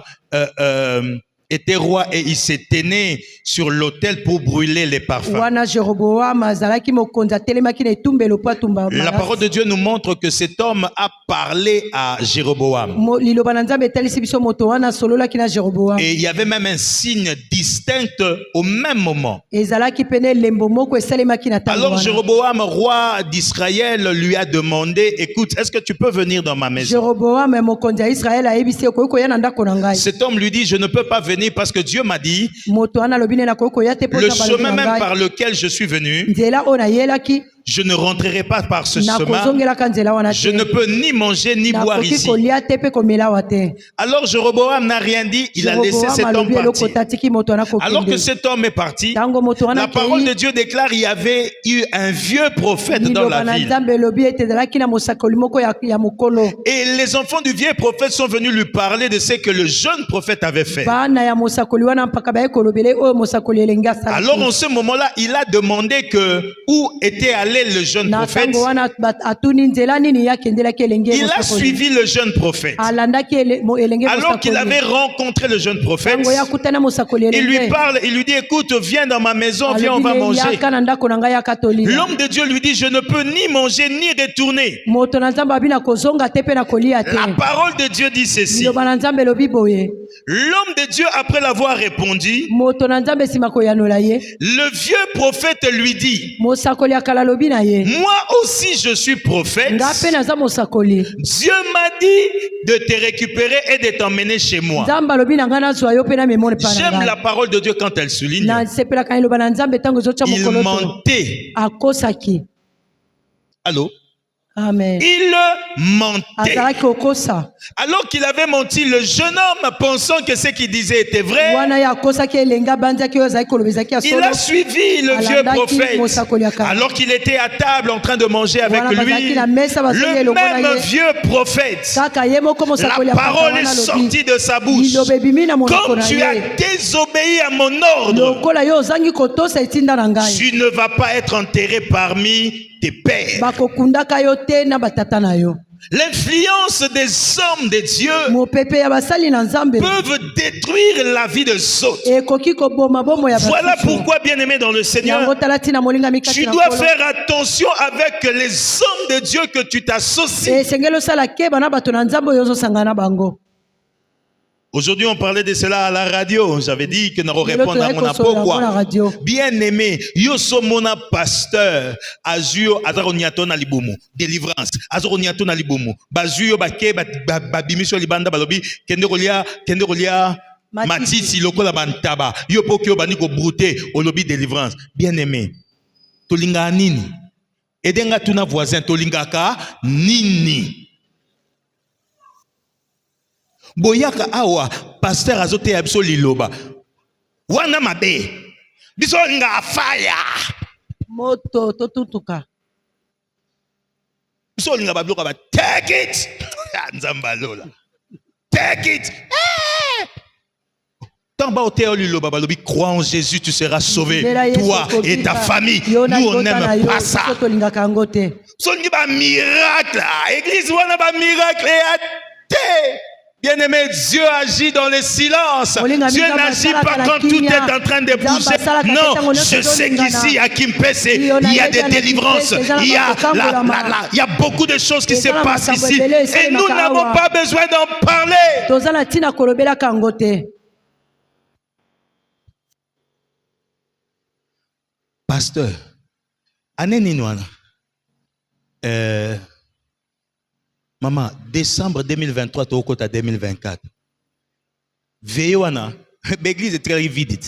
Speaker 1: était roi et il s'éteignait sur l'autel pour brûler les parfums.
Speaker 2: wana Jeroboam azalaki mokonzi atelemaki na etumbelo po atumba
Speaker 1: La parole de Dieu nous montre que cet homme a parlé à Jéroboam.
Speaker 2: liloba na Nzambe etalisi biso moto wana asololaki na Jeroboam.
Speaker 1: Et il y avait même un signe distinct au même moment.
Speaker 2: ezalaki pene elembo moko esalemaki na ntango
Speaker 1: Alors
Speaker 2: wana.
Speaker 1: Jéroboam, roi d'Israël, lui a demandé, écoute, est-ce que tu peux venir dans ma maison?
Speaker 2: Jeroboam mokonzi ya Israel ayebisi okoki koya na ndako na ngai.
Speaker 1: Cet homme lui dit, je ne peux pas venir parce que Dieu m'a dit,
Speaker 2: moto wana alobi nde nakoki koya te mpo
Speaker 1: le
Speaker 2: Nzambe alobi
Speaker 1: chemin
Speaker 2: na
Speaker 1: même
Speaker 2: ngai.
Speaker 1: par lequel je suis venu,
Speaker 2: nzela oyo nayelaki
Speaker 1: je ne rentrerai pas par ce chemin.
Speaker 2: nakozongelaka nzela wana
Speaker 1: Je
Speaker 2: te.
Speaker 1: ne peux ni manger ni boire
Speaker 2: nakoki
Speaker 1: ici.
Speaker 2: kolia te mpe komela awa te.
Speaker 1: Alors Jéroboam n'a rien dit, il a laissé
Speaker 2: Jeroboam
Speaker 1: cet homme
Speaker 2: alobi eloko
Speaker 1: partir.
Speaker 2: tatiki moto wana
Speaker 1: Alors que
Speaker 2: kokende.
Speaker 1: cet homme est parti,
Speaker 2: Tango moto wana
Speaker 1: la parole de
Speaker 2: kei,
Speaker 1: Dieu déclare qu'il y avait eu un vieux prophète dans
Speaker 2: liloba
Speaker 1: la
Speaker 2: na
Speaker 1: ville.
Speaker 2: Nzambe elobi ete ezalaki na mosakoli moko ya mokolo.
Speaker 1: Et les enfants du vieux prophète sont venus lui parler de ce que le jeune prophète avait fait.
Speaker 2: bana ya mosakoli wana mpaka baye kolobele oyo mosakoli elengi asalaki.
Speaker 1: Alors en ce moment-là, il a demandé que où était allé le jeune
Speaker 2: na
Speaker 1: prophète.
Speaker 2: ntango wana atuni nzela nini ye akendelaki elenge
Speaker 1: Il a suivi le jeune prophète.
Speaker 2: alandaki elenge
Speaker 1: Alors qu'il avait
Speaker 2: mosakoli.
Speaker 1: rencontré le jeune prophète,
Speaker 2: ntango ye akutana mosakoli
Speaker 1: il lui
Speaker 2: elenge
Speaker 1: parle, il lui dit, écoute, viens dans ma maison, viens, on va
Speaker 2: alobi ne
Speaker 1: manger.
Speaker 2: yaka na ndako na ngai yaka tolila.
Speaker 1: L'homme de Dieu lui dit, je ne peux ni manger ni retourner.
Speaker 2: moto na Nzambe abi na kozonga te mpe na kolia te.
Speaker 1: La parole de Dieu dit ceci.
Speaker 2: liloba na Nzambe elobi boye.
Speaker 1: L'homme de Dieu, après l'avoir répondu,
Speaker 2: moto na Nzambe nsima koyanola ye,
Speaker 1: le vieux prophète lui dit,
Speaker 2: mosakoli akala alobi na ye,
Speaker 1: moi aussi je suis prophète.
Speaker 2: nga mpe naza mosakoli.
Speaker 1: Dieu m'a dit de te récupérer et de t'emmener chez moi.
Speaker 2: Nzambe alobi na nga nazwa yo mpe na memone pa na
Speaker 1: J'aime
Speaker 2: ngai.
Speaker 1: la parole de Dieu quand elle souligne.
Speaker 2: nasepelaka liloba na Nzambe ntango ezotya
Speaker 1: Il
Speaker 2: mokolo to.
Speaker 1: mentait.
Speaker 2: akosaki.
Speaker 1: Allô?
Speaker 2: Amen.
Speaker 1: Il mentait.
Speaker 2: azalaki kokosa.
Speaker 1: Alors qu'il avait menti, le jeune homme, pensant que ce qu'il disait était vrai,
Speaker 2: wana ye akosaki elenge abanzaki oyo azalaki koloba ezalaki ya
Speaker 1: il
Speaker 2: solo.
Speaker 1: a suivi le vieux
Speaker 2: Alandaki
Speaker 1: prophète.
Speaker 2: mosakoli ya kala.
Speaker 1: Alors qu'il était à table en train de manger avec
Speaker 2: Wana
Speaker 1: lui,
Speaker 2: bazalaki na mesa basali
Speaker 1: le
Speaker 2: elongo na
Speaker 1: même
Speaker 2: ye.
Speaker 1: vieux prophète,
Speaker 2: kaka ye moko mosakoli
Speaker 1: la
Speaker 2: ya kala
Speaker 1: parole est
Speaker 2: wana alobi,
Speaker 1: sortie de sa bouche.
Speaker 2: liloba ebimi na monoko
Speaker 1: Comme
Speaker 2: na
Speaker 1: tu as
Speaker 2: ye.
Speaker 1: désobéi à mon ordre,
Speaker 2: lokola yo ozangi kotosa etinda na ngai,
Speaker 1: tu ne vas pas être enterré parmi tes pères.
Speaker 2: bakokundaka yo te na batata na yo.
Speaker 1: L'influence des hommes de Dieu
Speaker 2: mopepe ya basali na Nzambe
Speaker 1: peuvent détruire la vie de autres.
Speaker 2: ekoki koboma bomo ya
Speaker 1: Voilà
Speaker 2: basusu.
Speaker 1: pourquoi, bien-aimé dans le Seigneur,
Speaker 2: yango tala tina molingami kati
Speaker 1: tu
Speaker 2: na
Speaker 1: dois
Speaker 2: nkolo.
Speaker 1: faire attention avec les hommes de Dieu que tu t'associes.
Speaker 2: esengeli osala keba na bato na Nzambe oyo ozosangana na bango.
Speaker 1: Aujourd'hui, on parlait de cela à la radio. J'avais dit que nous allons répondre à mon
Speaker 2: la
Speaker 1: appel.
Speaker 2: radio.
Speaker 1: Bien-aimé, yo somona pasteur, azio azaroniato na libumu, délivrance, azaroniato na libumu, bazuyo bake babimiso libanda balobi, kende kolia matiti lokola bantaba, yo pokyo baniko brute, olobi délivrance. Bien-aimé, tolinga nini? Edenga tuna voisin, tolingaka nini? Boyaka awa pasteur azote abso liloba wana mabe biso nga fire
Speaker 2: moto totutuka
Speaker 1: biso nga babloka ba take it nzamba lola take it tant ba hotel liloba balobi crois en Jésus tu seras sauvé toi et ta famille. Nous on n'aime pas ça. Songi ba miracle église wana ba miracle te. Bien-aimé, Dieu agit dans le silence. Dieu n'agit pas quand tout est en train de bouger. Non, je sais qu'ici, à Kimpese, il y a des délivrances. Il y a beaucoup de choses qui se passent ici. Et nous n'avons pas besoin d'en parler. Pasteur, année Ninouana. Maman, décembre 2023, tu es au côté 2024. Veillez, l'église est très vide.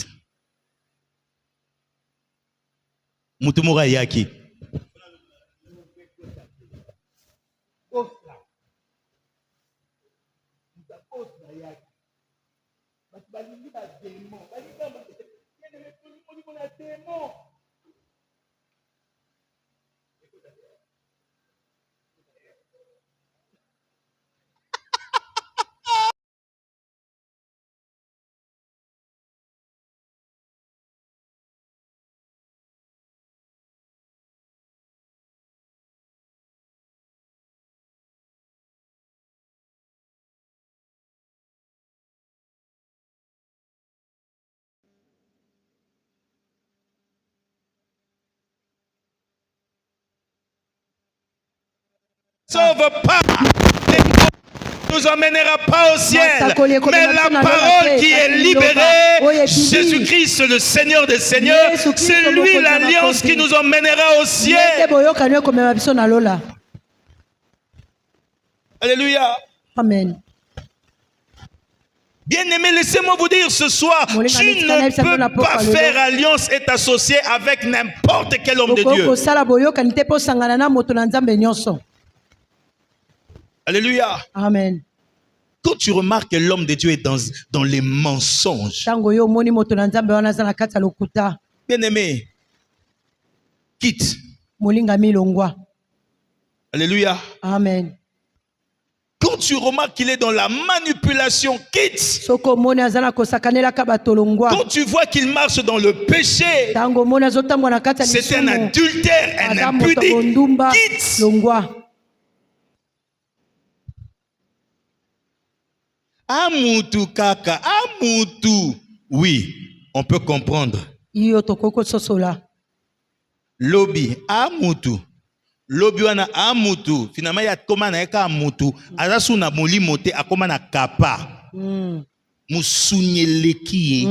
Speaker 1: Mutumura yaki. sauve pas. Ne nous emmènera pas au ciel. Mais la parole qui est libérée, Jésus-Christ, le Seigneur des Seigneurs, c'est lui l'alliance qui nous emmènera au ciel. Alléluia.
Speaker 2: Amen.
Speaker 1: Bien-aimé, laissez-moi vous dire ce soir, tu ne peux pas faire alliance et t'associer avec n'importe quel homme de Dieu. Alléluia.
Speaker 2: Amen.
Speaker 1: Quand tu remarques que l'homme de Dieu est dans les mensonges, bien-aimé, quitte. Alléluia.
Speaker 2: Amen.
Speaker 1: Quand tu remarques qu'il est dans la manipulation, quitte. Quand tu vois qu'il marche dans le péché, c'est un adultère, un impudique, quitte. Amutu kaka, amutu. Oui, on peut comprendre. Lobby, amutu. Lobby wana amutu. Finalement, il y a comment na eka amutu. Azasu na molimo te akoma na kapa. Musunyeleki.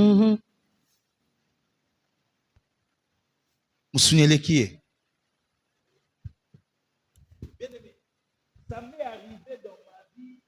Speaker 1: Musunyeleki. Bien-aimé, ça m'est arrivé dans ma vie.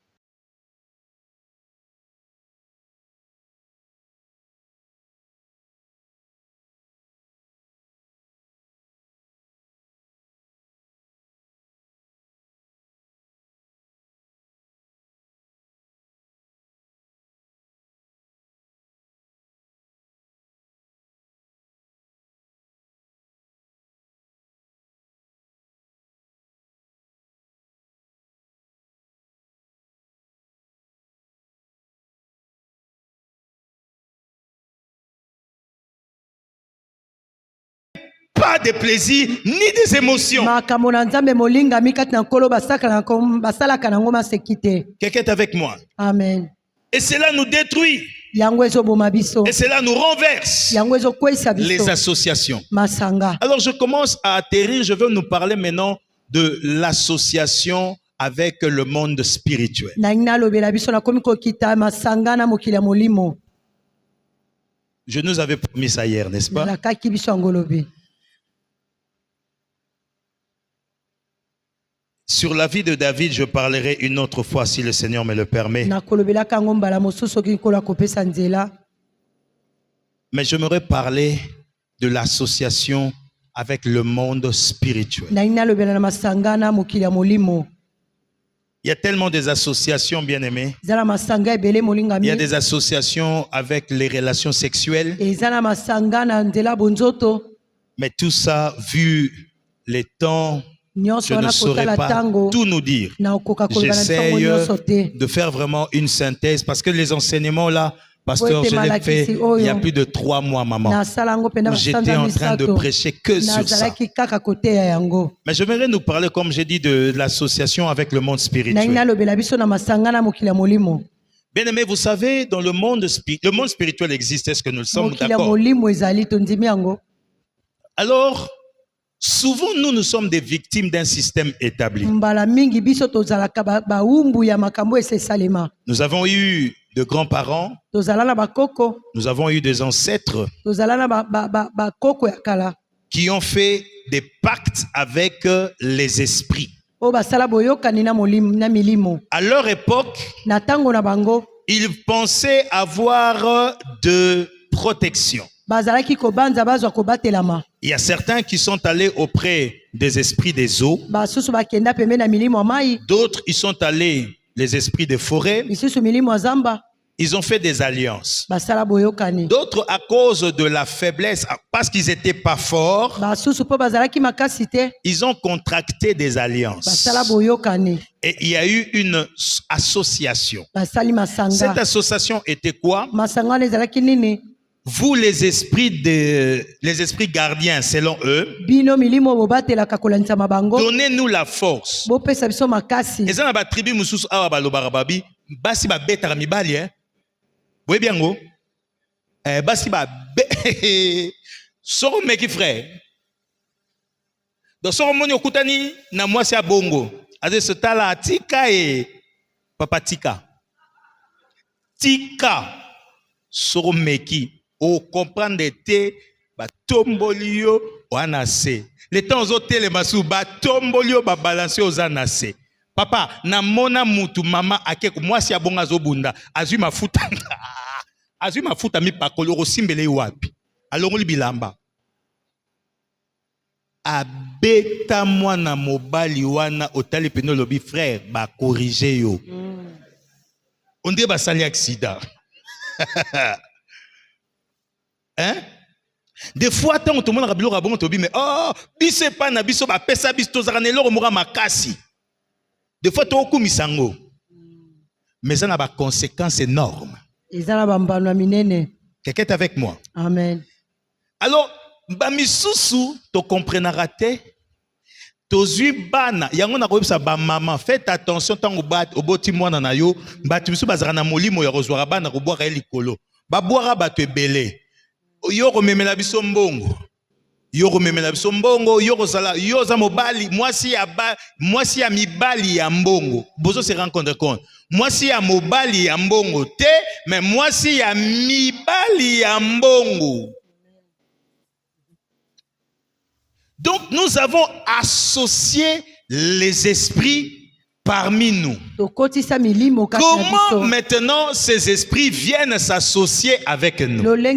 Speaker 1: Pas de plaisir ni des émotions. Quelqu'un est avec moi.
Speaker 2: Amen.
Speaker 1: Et cela nous détruit. Et cela nous renverse les associations. Alors je commence à atterrir. Je veux nous parler maintenant de l'association avec le monde spirituel. Je nous avais promis ça hier, n'est-ce pas? Sur la vie de David, je parlerai une autre fois si le Seigneur me le permet. Mais j'aimerais parler de l'association avec le monde spirituel. Il y a tellement des associations, bien-aimés. Il y a des associations avec les relations sexuelles. Mais tout ça, vu les temps, je ne saurais pas tout nous dire. J'essaye de faire vraiment une synthèse parce que les enseignements là, pasteur, je l'ai fait il y a plus de 3 mois, maman. J'étais en train de prêcher que sur ça. Mais j'aimerais nous parler, comme j'ai dit, de l'association avec le monde spirituel. Bien aimé, vous savez, dans le monde spirituel existe, est-ce que nous le sommes d'accord? Alors, souvent, nous sommes des victimes d'un système établi. Nous avons eu de grands-parents. Nous avons eu des ancêtres qui ont fait des pactes avec les esprits. À leur époque, ils pensaient avoir de protection. Il y a certains qui sont allés auprès des esprits des eaux. D'autres, ils sont allés les esprits des forêts. Ils ont fait des alliances. D'autres, à cause de la faiblesse, parce qu'ils n'étaient pas forts, ils ont contracté des alliances. Et il y a eu une association. Cette association était quoi? Vous, les esprits gardiens, selon eux, donnez-nous la force. Oui, bien, go. Soro meki frère. Donc, soro moni okutani na moi c'est bongo. Ade sotala tika e papa tika. Tika soro meki o comprendre te ba tombolio wana se. Le temps aux hôtels masu ba tombolio ba balancer aux anase. Papa na mona mutu mama akeko moi si abonga zo bunda azui mafuta azui mafuta mi pakolo osimbele wapi alongoli bilamba abeta mwana mobali wana otali peno lobi frère ba corriger yo on dirait ba sali accident hein des fois tant tout le monde rabilo rabongo tobi mais oh bise pa na biso ba pesa biso tozakana eloko moko makasi des fois tu as misango mais ça a des conséquences énormes. Quelqu'un est avec moi?
Speaker 2: Amen.
Speaker 1: Alors bamisusu to comprendra te tozui bana yango na koyebisa ba maman faites attention tant au boti mwana na yo batu bisu bazara na molimo ya rozwara bana ko boira likolo ba boira batu ebele yo ko memela biso mbongo yo memela biso mbongo yo kozala yo za mobali mwasi ya mibali ya mbongo bozo se rencontre compte mwasi ya mobali ya mbongo te mais mwasi ya mibali ya mbongo. Donc nous avons associé les esprits parmi nous. Comment maintenant ces esprits viennent s'associer avec nous? Les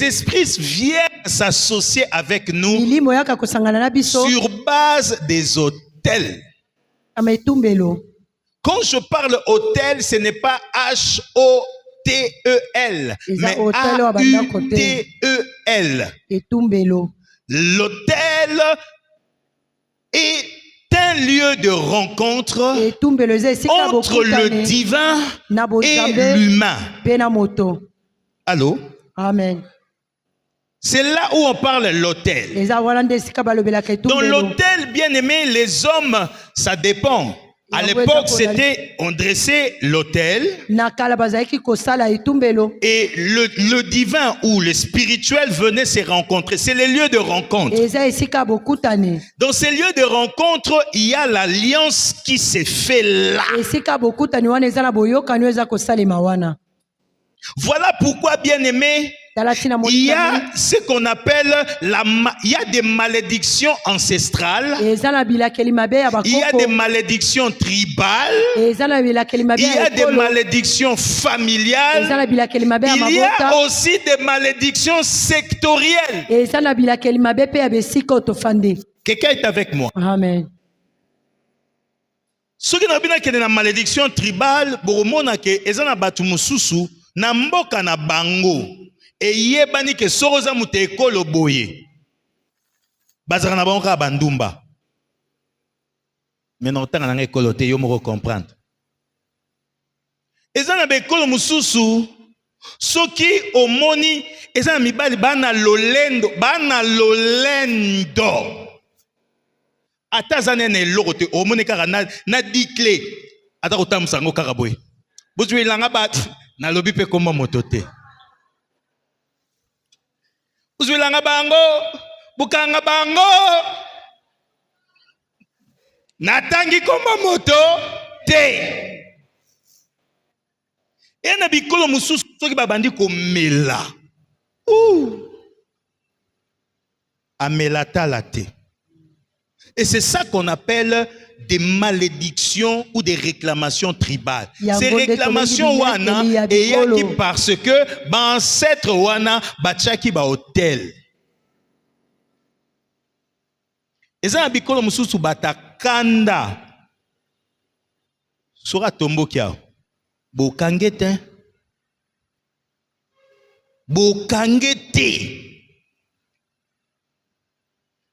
Speaker 1: esprits viennent s'associer avec nous sur base des hôtels. Quand je parle hôtel, ce n'est pas H-O-T-E-L, mais A-U-T-E-L. L'hôtel est un lieu de rencontre entre le divin et l'humain. Allô?
Speaker 2: Amen.
Speaker 1: C'est là où on parle de l'hôtel. Dans l'hôtel, bien aimé, les hommes, ça dépend. À l'époque, c'était, on dressait l'autel et le divin ou le spirituel venait se rencontrer. C'est les lieux de rencontre. Dans ces lieux de rencontre, il y a l'alliance qui s'est faite là. Voilà pourquoi, bien aimé, il y a ce qu'on appelle il y a des malédictions ancestrales, il y a des malédictions tribales, il y a des malédictions familiales, il y a aussi des malédictions sectorielles. Quelqu'un est avec moi?
Speaker 2: Amen.
Speaker 1: Ce qui n'a pas une malédiction tribale, na mboka na bango e yebani ke soroza mutekolo boye bazaka na bango ka bandumba mais non tanga na ekolo te yo moko comprendre eza na bekolo mususu soki omoni eza na mibali bana lolendo ata zane na eloko te omoni kaka na dikle ata kotambusa ngo kaka boye bozwi langa bat na lobi pe koma moto te uzwilanga bango bukanga bango natangi koma moto te ena bikolo mususu soki babandi komela amela tala te. Et c'est ça qu'on appelle des malédictions ou des réclamations tribales. Ces réclamations wana eyaki parce que ba ancêtre wana bachaki ba hôtel. Eza bikolo mususu batakanda sura tombokia bokangete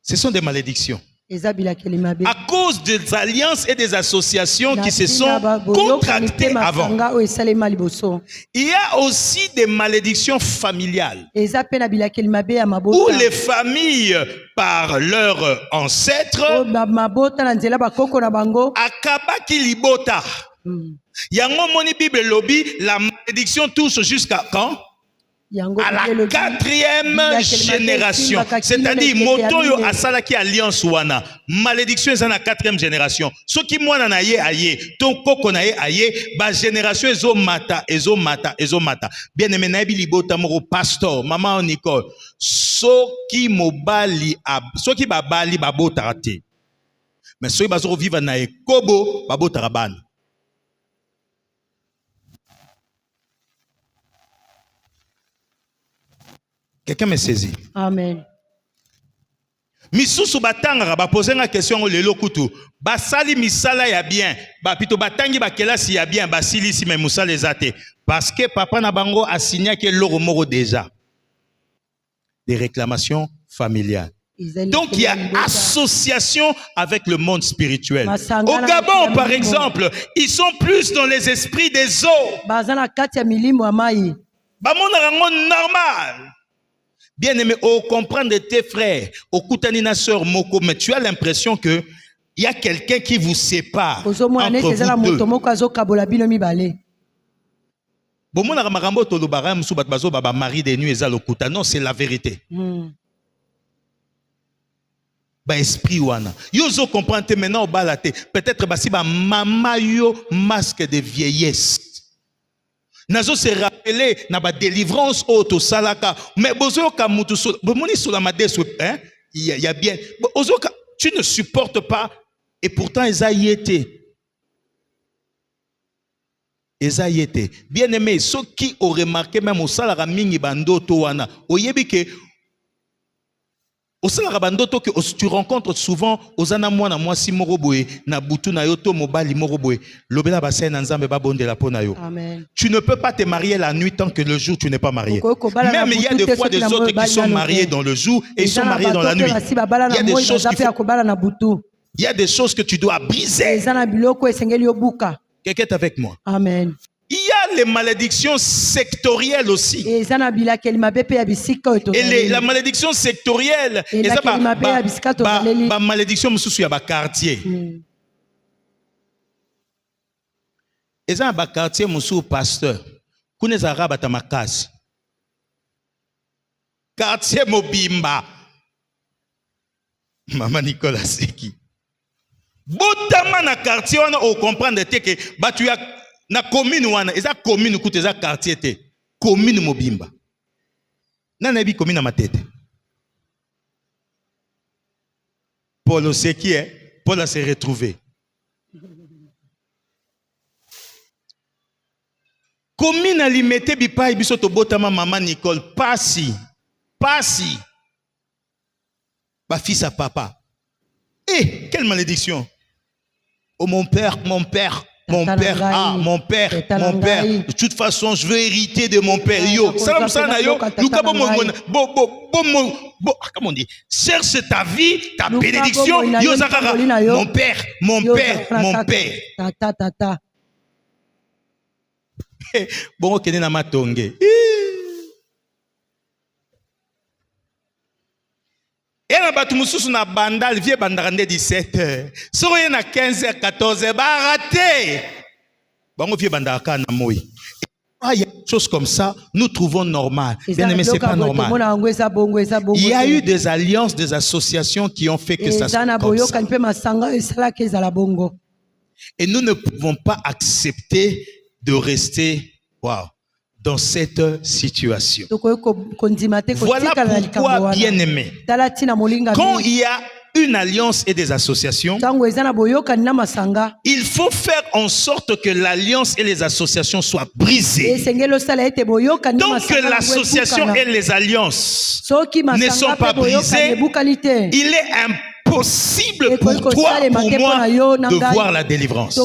Speaker 1: ce sont des malédictions. À cause des alliances et des associations qui se sont contractées avant. Il y a aussi des malédictions familiales. Où les familles, par leurs ancêtres, akabaki libota. Yango moni Bible lobby, la malédiction touche jusqu'à quand? à la 4e génération. C'est-à-dire, moto a salaki alliance wana. Malédiction est à la 4e génération. Ce qui moi na ye aye, ton koko na ye aye, ba génération ezo mata. Bien aimé na libota moko pasteur, maman Nicole. Ce qui mobali ce qui babali babota raté. Mais ceux qui bazo vivre na ekobo babota rabana. Quelqu'un me saisit.
Speaker 2: Amen.
Speaker 1: Misusu batanga ba poser une question au lelo kutu. Ba sali misala ya bien. Ba pito batangi ba kelasi ya bien ba sili si me musala ezate. Parce que papa na bango a signé que loro moro déjà. Des réclamations familiales. Donc il y a association avec le monde spirituel. Au Gabon par exemple, ils sont plus dans les esprits des eaux.
Speaker 2: Bazana kati ya milimo amai.
Speaker 1: Ba mona rango normal. Bien aimé, au comprendre tes frères, au koutanina sœur moko, mais tu as l'impression que il y a quelqu'un qui vous sépare entre vous deux. Non, c'est la vérité. Ba esprit wana. Yo zo comprendre maintenant au balate. Peut-être basi ba mama yo masque de vieillesse. Nazo se rappeler na ba délivrance auto salaka mais bozo ka mutu so bomoni sur la madeso hein il y a bien bozo tu ne supportes pas et pourtant ezayete bien aimé ceux qui ont remarqué même au salaka mingi bandoto wana oyebi ke au salaka bandoto que tu rencontres souvent aux anamwana mwasi moroboé na butu na yoto mobali moroboé lobela bassin na nzambe ba bondela pona yo. Amen. Tu ne peux pas te marier la nuit tant que le jour tu n'es pas marié. Même il y a des fois des autres qui sont mariés dans le jour et ils sont mariés dans la nuit. Il y a des choses que tu dois briser. Quelqu'un est avec moi.
Speaker 2: Amen.
Speaker 1: Il y a les malédictions sectorielles aussi. Et la malédiction sectorielle, la malédiction mususu ba quartier. Et ça ba quartier mususu pasteur. Kuneza rabata makasi. Quartier mobimba. Maman Nicolas Seki. Botama na quartier on a comprendre que ba tu as na commune wana eza commune kutu eza quartier te commune mobimba nana bi commune na matete Paul sait qui est Paul a se retrouvé commune alimete bi pa biso to botama maman Nicole pasi ba fils à papa quelle malédiction oh mon père mon père, mon père. De toute façon, je veux hériter de mon père. Yo, comment on dit? Cherche ta vie, ta bénédiction. Yo, Zakara. Mon père. Bon, ok, na matonge. Et la batumususu na bandal vie bandarande 17h. Soro na 15h 14h ba raté. Bango vie bandaka na moi. Il y a des choses comme ça, nous trouvons normal. Bien aimé, c'est pas normal. Il y a eu des alliances, des associations qui ont fait que ça soit comme ça. Et nous ne pouvons pas accepter de rester dans cette situation. Voilà pourquoi, bien aimé, quand il y a une alliance et des associations, il faut faire en sorte que l'alliance et les associations soient brisées. Donc que l'association et les alliances ne sont pas brisées, il est impossible pour toi, pour moi, de voir la délivrance.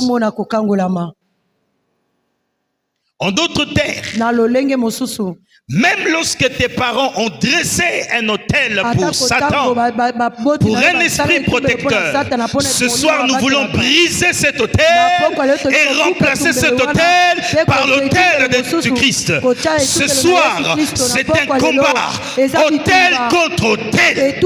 Speaker 1: En d'autres terres, même lorsque tes parents ont dressé un autel pour Satan, pour un esprit protecteur, ce soir nous voulons briser cet autel et remplacer cet autel par l'autel du Christ. Ce soir, c'est un combat, autel contre autel.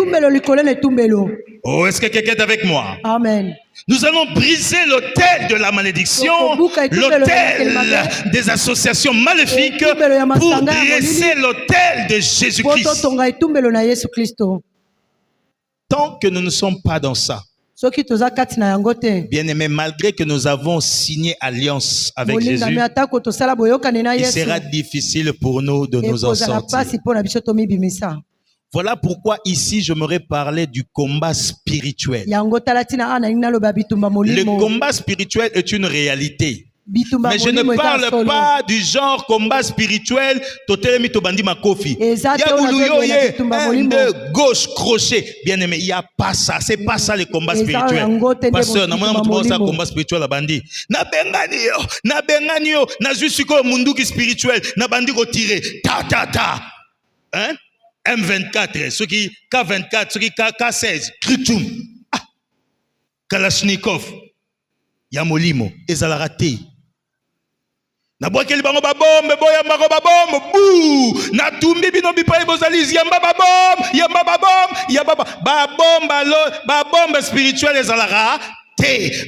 Speaker 1: Oh, est-ce que quelqu'un est avec moi?
Speaker 2: Amen.
Speaker 1: Nous allons briser l'autel de la malédiction, l'autel des associations maléfiques pour dresser l'autel de Jésus-Christ. Tant que nous ne sommes pas dans ça, bien aimé, malgré que nous avons signé alliance avec Jésus, il sera difficile pour nous de nous en sortir. Voilà pourquoi ici je m'aurais parlé du combat spirituel. Le combat spirituel est une réalité. Mais je ne parle pas du genre combat spirituel totelemi tobandi makofi. De gauche crochet. Bien aimé, il n'y a pas ça. C'est pas ça le combat spirituel. Pasteur, na mona combat spirituel la bandi. Na bengani yo, na jusiko munduki spirituel, na bandi ko tirer. Ta. Hein? M24, ceux qui K24, ceux qui K16, Kritum, Kalashnikov, Yamolimo, Ezalarate. Na boakeli bango ba bombe, boya bango ba bombe, bou, na tumbi bino bipai bozaliz yamba ba bombe spirituelle ezalara.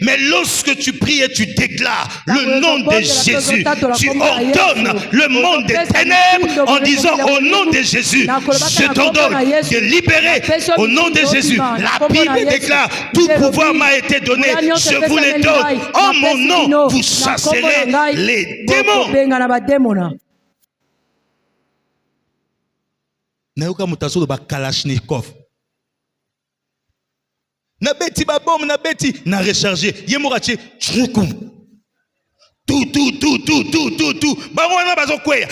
Speaker 1: Mais lorsque tu pries et tu déclares le nom de Jésus, tu ordonnes le monde des ténèbres en disant au nom de Jésus, je t'ordonne de libérer au nom de Jésus. La Bible déclare, tout pouvoir m'a été donné, je vous le donne. En mon nom, vous chasserez les démons. Nayoka mutazo ba Kalashnikov. Na beti ba bombe na beti na recharger yemorache trukum tout bango na bazo kweya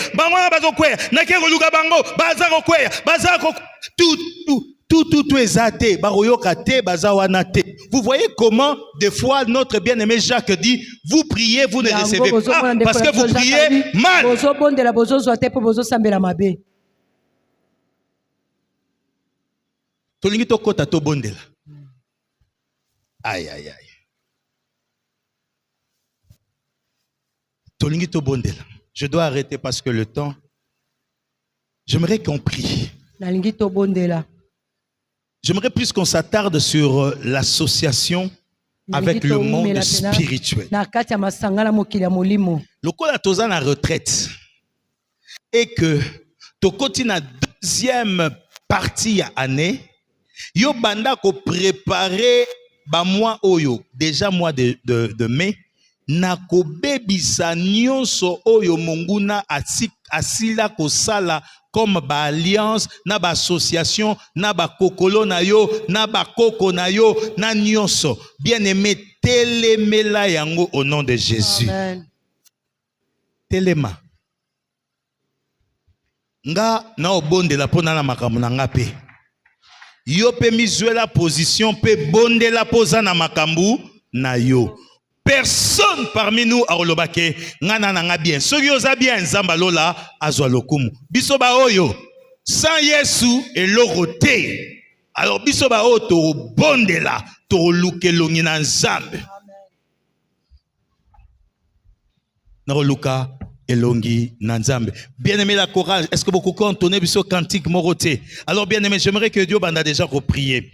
Speaker 1: na kero luka bango bazako kweya bazako tout ezate baroyoka te bazawana te. Vous voyez comment des fois notre bien-aimé Jacques dit vous priez vous ne recevez pas parce que vous priez mal. Tolingi to kota to bondela. Aïe. Tolingito Bondela. Je dois arrêter parce que le temps. J'aimerais qu'on prie. J'aimerais plus qu'on s'attarde sur l'association avec le monde spirituel. Le coup la toza na retraite. Et que to kotina deuxième partie à année. Yo banda ko préparer. Ba mois oyo déjà mois de mai na ko bebisa nyonso oyo monguna asila ko sala comme ba alliance na ba association na ba kokolo na yo na ba koko na yo na nyonso bien aimé telemela yango au nom de Jésus. Amen. Telema nga na obondela pona na makambo na nga pe. Yo pe mizwe la position pe bonde la posa na makambu na yo. Personne parmi nous a olobake ngana nga bien. Soki oza bien nzamba lola azwa lokumu. Biso ba oyo sans Yesu et lorote. Alors biso ba oyo to bonde la to luke longi na nzambe. Na luka elongi nanzambe. Bien-aimé la chorale, est-ce que beaucoup cantonné biso cantique moroté? Alors bien-aimé, j'aimerais que Dieu banda déjà reprier.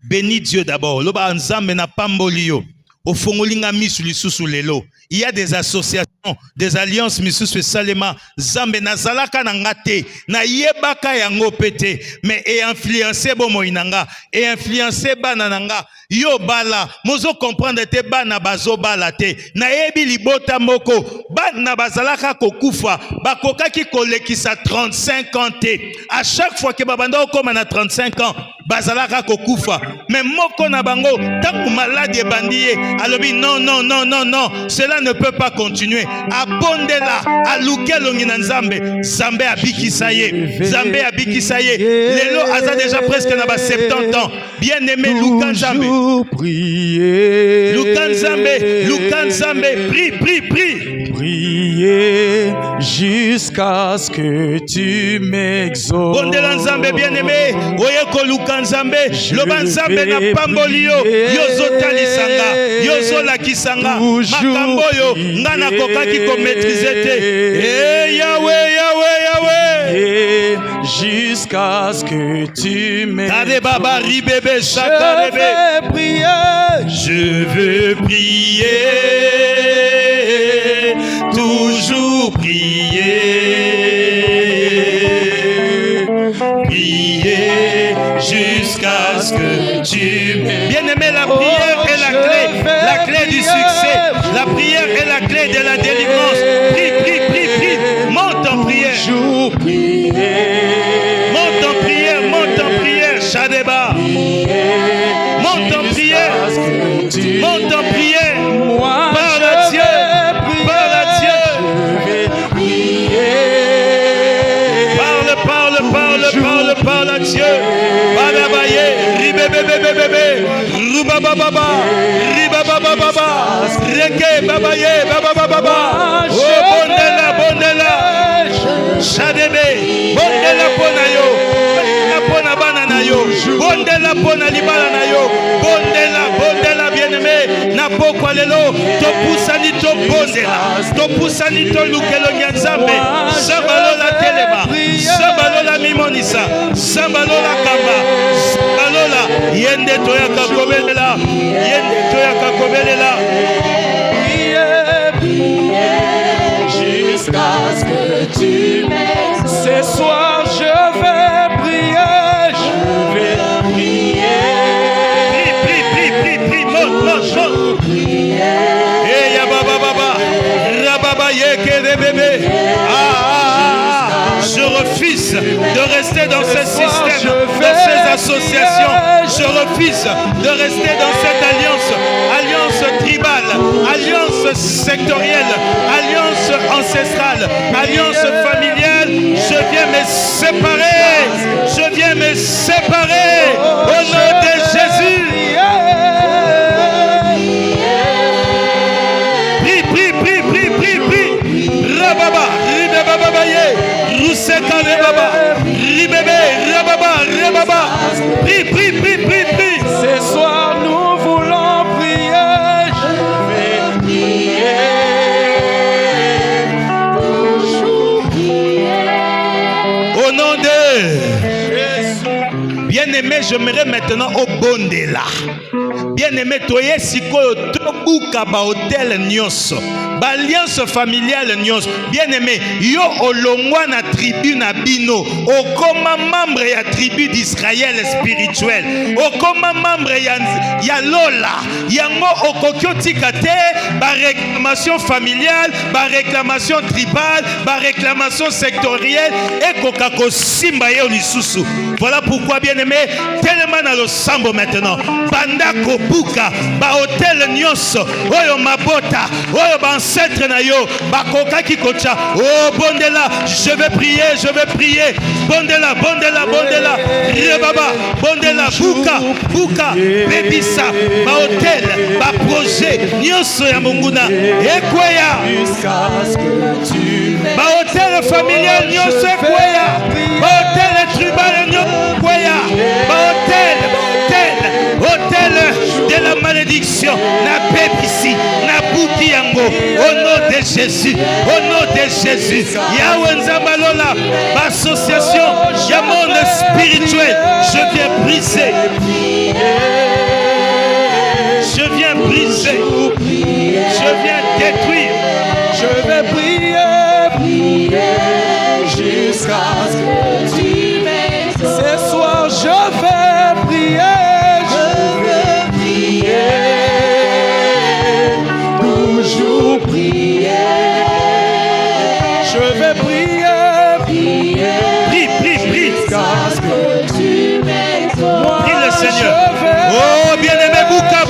Speaker 1: Bénis Dieu d'abord. Loba nzambe na pambolio. Au fongolinga misu lisusu lelo. Il y a des associations, des alliances misusu salema zambe na zalaka na ngate na yebaka yango pete mais et influencer bomo inanga et influencer bana nanga yo bala mozo comprendre te bana bazo bala te na yebi libota moko bana bazalaka kokufa bakokaki kolekisa 35 ans te à chaque fois que babanda okoma na 35 ans bazalaka kokufa mais moko na bango tangu malade bandiye alobi non cela ne peut pas continuer abondela aluke longi na nzambe zambe abikisaye lelo aza déjà presque na ba 70 ans bien aimé Luka Nzambe Luka Nzambe prie
Speaker 3: priez jusqu'à ce que tu m'exauces.
Speaker 1: Bondela Nzambe bien aimé oyeko Luka Nzambe loba Nzambe na pambolio yozo talisanga yozo lakisanga makambo yo ngana kokaki ko maîtriser te. Yahweh
Speaker 3: prier jusqu'à ce que tu m'aies.
Speaker 1: Je veux prier, toujours prier, prier jusqu'à ce que tu m'aies. Bien-aimé, la prière est la clé du succès. La prière est la clé de la délivrance. Prie, prie, prie, prie. Monte en prière. Monte en prière, monte en prière. Shadeba. Monte en prière. Monte en prière. Parle à Dieu. Parle à Dieu. Parle à Dieu. Balabaye. Ribebebebebe. Rubabababa. Ribabababa. Reke babaye. Babababa. Oh, bondela, bondela. Shadebe. Bondela ponayo. Pona bana yo. Bondela pona libala na yo. Bondela, bondela bien-aimé. Na pokwa lelo. To pusani to bondela. To pusani to lukelo nyanzambe. Sabalola telema. Sabalola mimonisa. Sabalola kamba. Sabalola yende toyaka kobelela. Yende toyaka kobelela.
Speaker 3: Jusqu'à ce que tu m'aies. Ce soir je vais prier.
Speaker 1: Je refuse de rester dans ce système, dans ces associations. Je refuse de rester dans cette alliance tribale, alliance sectorielle, alliance ancestrale, alliance familiale. Je viens me séparer. Je viens me séparer au nom de Jésus. Rababa, ribebaba ye, ruseka rebaba, ribebe, rababa, rebaba. Prie.
Speaker 3: Ce soir nous voulons prier. Je vais prier. Toujours prier.
Speaker 1: Au nom de bien-aimé, j'aimerais maintenant au bondela. Bien-aimé, toye sikoyo tobuka ba hotel nyonso. Alliance familiale nyonso. Bien-aimé, yo olongwa na tribu na bino, okoma membre ya tribu d'Israël spirituel, okoma membre ya Lola, yango okokiotika te ba réclamation familiale, ba réclamation tribale, ba réclamation sectorielle et kokako simba yo lisusu. Voilà pourquoi bien-aimé, tellement na lo sambo maintenant. Banda kobuka ba hotel nyonso, oyo mabota, oyo ba ancêtre na yo bakoka kikocha. Oh bondela, je vais prier. Bondela rebaba, bondela buka bebisa ba hotel ba projet nyonso ya monguna ekweya ba hotel familial nyonso ekweya ba hotel tribal nyonso ekweya ba hotel de la malédiction na bebisi na buki yango. Au nom de Jésus, Yahweh Nzambalola, l'association, ya monde spirituel, je viens briser. Je viens détruire.
Speaker 3: Je vais prier jusqu'à ce que tu m'aies. Ce soir je vais prier. Toujours prier. Je vais prier.
Speaker 1: Prie.
Speaker 3: Jusqu'à ce que tu m'aies.
Speaker 1: Prie le Seigneur. Oh bien-aimé, buka.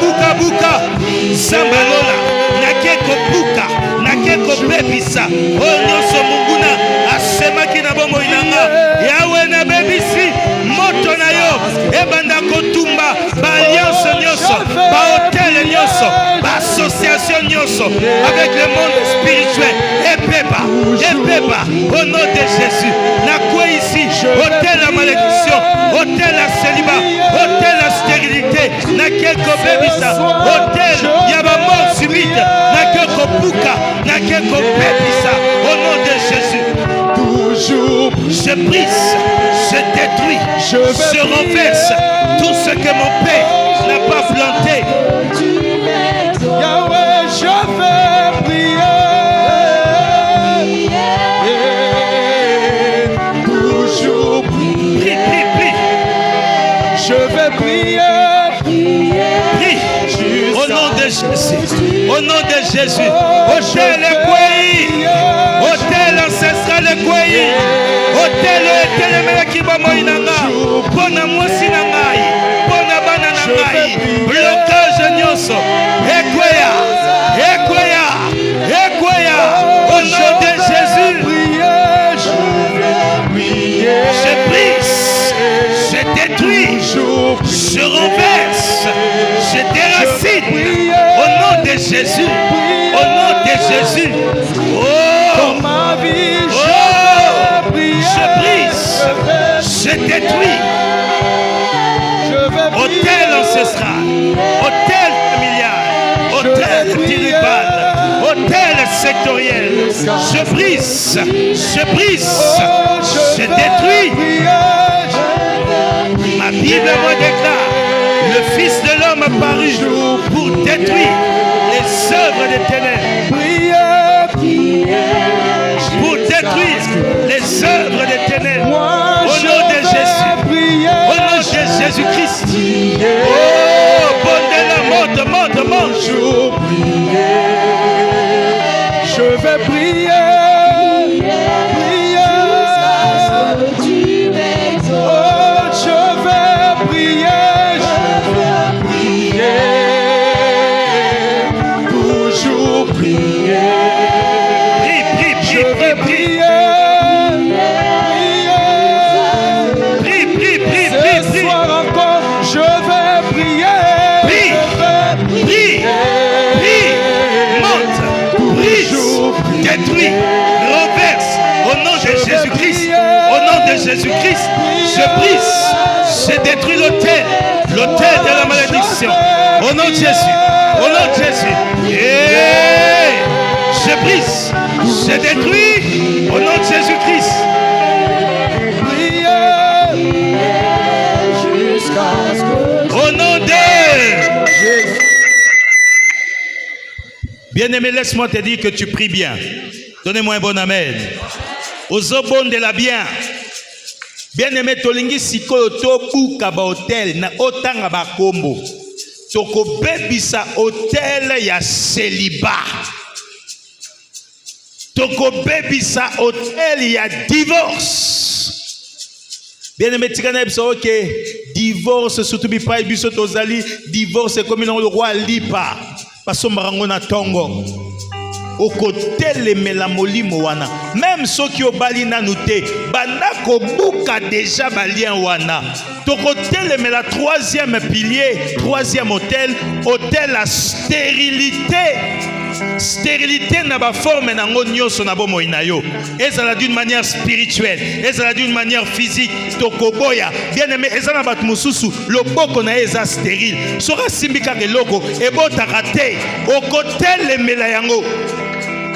Speaker 1: Sambalola, nakeko buka, nakeko bebisa. Oh nyonso munguna, asemaki na bombo inanga. Yahweh na bebisi, moto na yo, ebanda kotumba, ba alliance nyonso, ba hotel nyonso, ba association nyonso, avec le monde spirituel. Epeba, au nom de Jésus. Na quoi ici, hôtel la malédiction, hôtel la célibat, hôtel la stérilité, na quelque bébisa, hôtel, yaba mort subite, na quelque buka, na quelque bébisa, au nom de Jésus.
Speaker 3: Toujours.
Speaker 1: Je détruit, je renverse tout ce que mon père n'a pas planté.
Speaker 3: Yahweh, je vais prier. Toujours prier.
Speaker 1: Prie.
Speaker 3: Je vais prier.
Speaker 1: Prie. Au nom de Jésus. Au nom de Jésus. Hôtel Ekweyi. Hôtel ancestral Ekweyi. Hôtel Etelemela Kibamoyi Nanga. Pona mwasi na ngai. Pona bana na ngai. Blocage nyonso. Ekweya. Au nom de Jésus. Je brise. Je détruis. Je renverse. Je déracine. Au nom de Jésus. Au nom de Jésus. Je brise. Je détruis. Hôtel ancestral. Hôtel familial. Hôtel tribal. Hôtel sectoriel. Je brise. Je détruis. Ma Bible me déclare, le Fils de l'homme apparu pour détruire les œuvres des ténèbres. Pour détruire les œuvres des ténèbres. Au nom de Jésus. Au nom de Jésus-Christ. Oh, Bondela, monte.
Speaker 3: Je vais prier.
Speaker 1: Détruis, renverse, au nom de Jésus-Christ, Jésus-Christ, je brise, je détruis l'autel de la malédiction, au nom de Jésus, et je brise, je détruis, au nom de Jésus-Christ. Au nom de Jésus. Bien-aimé, laisse-moi te dire que tu pries bien. Donnez-moi un bon amen. Ozobon de la bien. Bien-aimé, tolingi sikoyo tobuka ba hotel na otanga ba kombo. Toko bebisa hotel ya célibat. Toko bebisa hotel ya divorce. Bien-aimé, tikana biso ok divorce surtout bipai biso tozali divorce comme le roi lipa. Paso marango na tongo. Okotelemela molimo wana. Même ceux qui obali nanu te bandako buka déjà balien wana. Tokotelemela troisième pilier, troisième hôtel à stérilité. Stérilité n'a pas forme nango nyonso na bomo inayo. Ezala d'une manière spirituelle, ezala d'une manière physique. Tokoboya, bien aimé, ezala bat mususu, loboko na eza stérile. Sora simbika ke loko ebota raté. Okotelemela yango.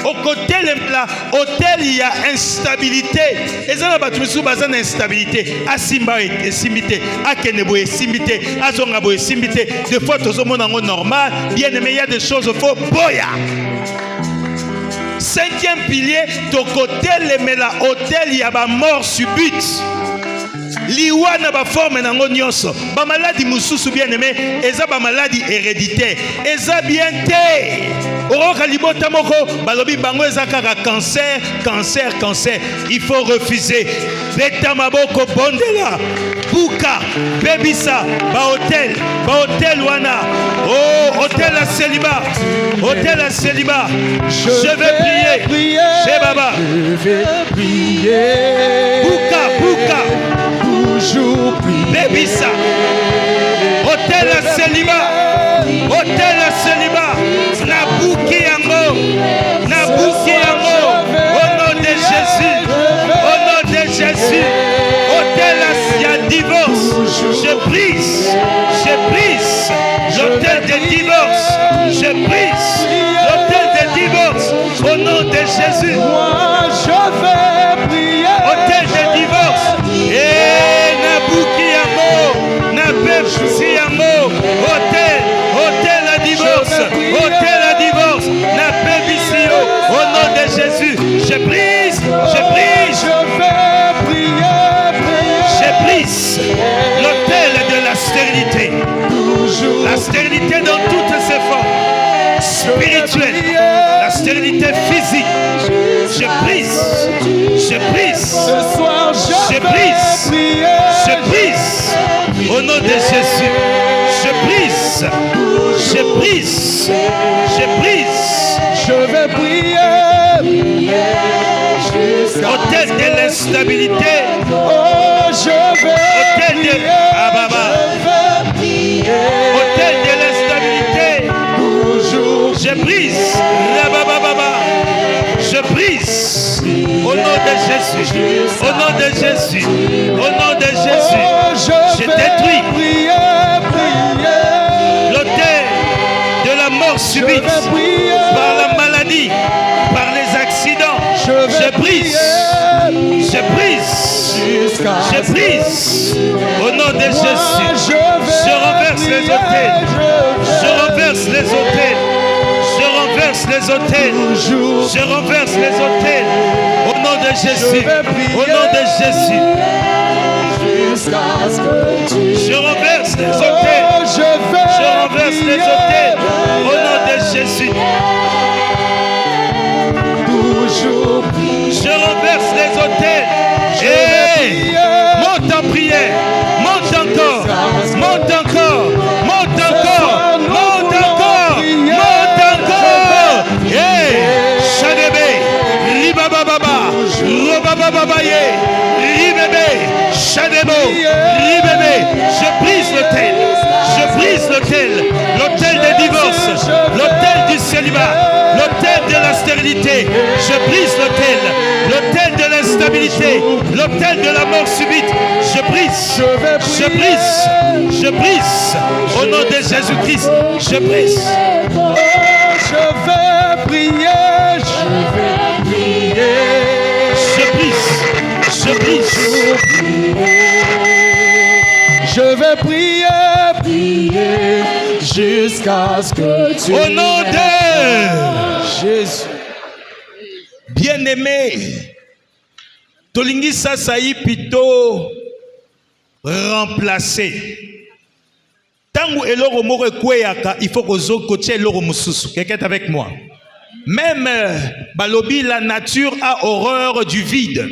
Speaker 1: Au côté la hôtel il y a instabilité. Et ça n'a pas tout bazan instabilité. Asimba et simité, akenebo et simité, azongabo et simité. Des fois tout le monde en normal. Bien aimé, il y a des choses faux. Boya. Cinquième pilier, ton côté la hôtel il y a ba mort subite. Liwana ba forme nango nyonso ba maladie mususu bien aimé eza ba maladie héréditaire eza bien té oroka libota moko balobi bango eza kaka cancer il faut refuser beta maboko bondela buka bebisa ba hôtel wana oh hôtel à célibat je vais prier c'est baba
Speaker 3: je vais prier
Speaker 1: buka Bébissa, hôtel à célibat, Nabuki Yango, au nom de Jésus, hôtel à divorce, je brise, l'hôtel de divorce, au nom de Jésus,
Speaker 3: moi je vais prier,
Speaker 1: hôtel de divorce, et spirituelle, la stérilité physique. Je brise, je brise,
Speaker 3: Ce soir,
Speaker 1: je brise, je brise. Au nom de Jésus, je brise, je brise, je brise.
Speaker 3: Je vais prier.
Speaker 1: Hôtel de l'instabilité,
Speaker 3: Oh, je vais
Speaker 1: hôtel de
Speaker 3: prier.
Speaker 1: Ababa,
Speaker 3: Je vais prier.
Speaker 1: hôtel de l'instabilité.
Speaker 3: Toujours.
Speaker 1: Je brise, Rabababa. Je brise au nom de Jésus, au nom de Jésus, au nom de Jésus.
Speaker 3: Oh,
Speaker 1: Je
Speaker 3: je
Speaker 1: détruis
Speaker 3: vais prier, prier.
Speaker 1: l'hôtel de la mort subite
Speaker 3: Je vais prier.
Speaker 1: par la maladie, par les accidents.
Speaker 3: Je vais
Speaker 1: Je brise,
Speaker 3: prier.
Speaker 1: je brise,
Speaker 3: Jusqu'à
Speaker 1: je brise au nom de Jésus. Je renverse les hôtels, je renverse les hôtels, je renverse les hôtels, je renverse les hôtels au nom de Jésus, au nom de Jésus.
Speaker 3: Jusqu'à ce que tu
Speaker 1: Je renverse les hôtels, je renverse les hôtels au nom de Jésus.
Speaker 3: toujours
Speaker 1: Je renverse les hôtels. Et monte en prière, monte encore, monte encore, monte encore, monte encore, monte encore. Et Shadebe, Libababa, Robababaye, Libébé, Shadebo, Libébé. Je brise l'hôtel, je brise l'hôtel, l'hôtel des divorces, l'hôtel du célibat, l'hôtel de la stérilité. Je brise l'hôtel, l'hôtel de l'instabilité, l'hôtel de la mort subite. Je brise, je brise, je brise. Au nom de Jésus-Christ, je brise.
Speaker 3: Oh, je vais prier, je vais prier.
Speaker 1: Je brise, je brise.
Speaker 3: Je vais prier, prier jusqu'à ce que tu
Speaker 1: Au nom de
Speaker 3: Jésus.
Speaker 1: bien-aimé, tolingi sasa yi pito remplacer. Tangu eloko moko ekweyaka, il faut kozokotia eloko mususu. Quelqu'un est avec moi? Même balobi, la nature a horreur du vide.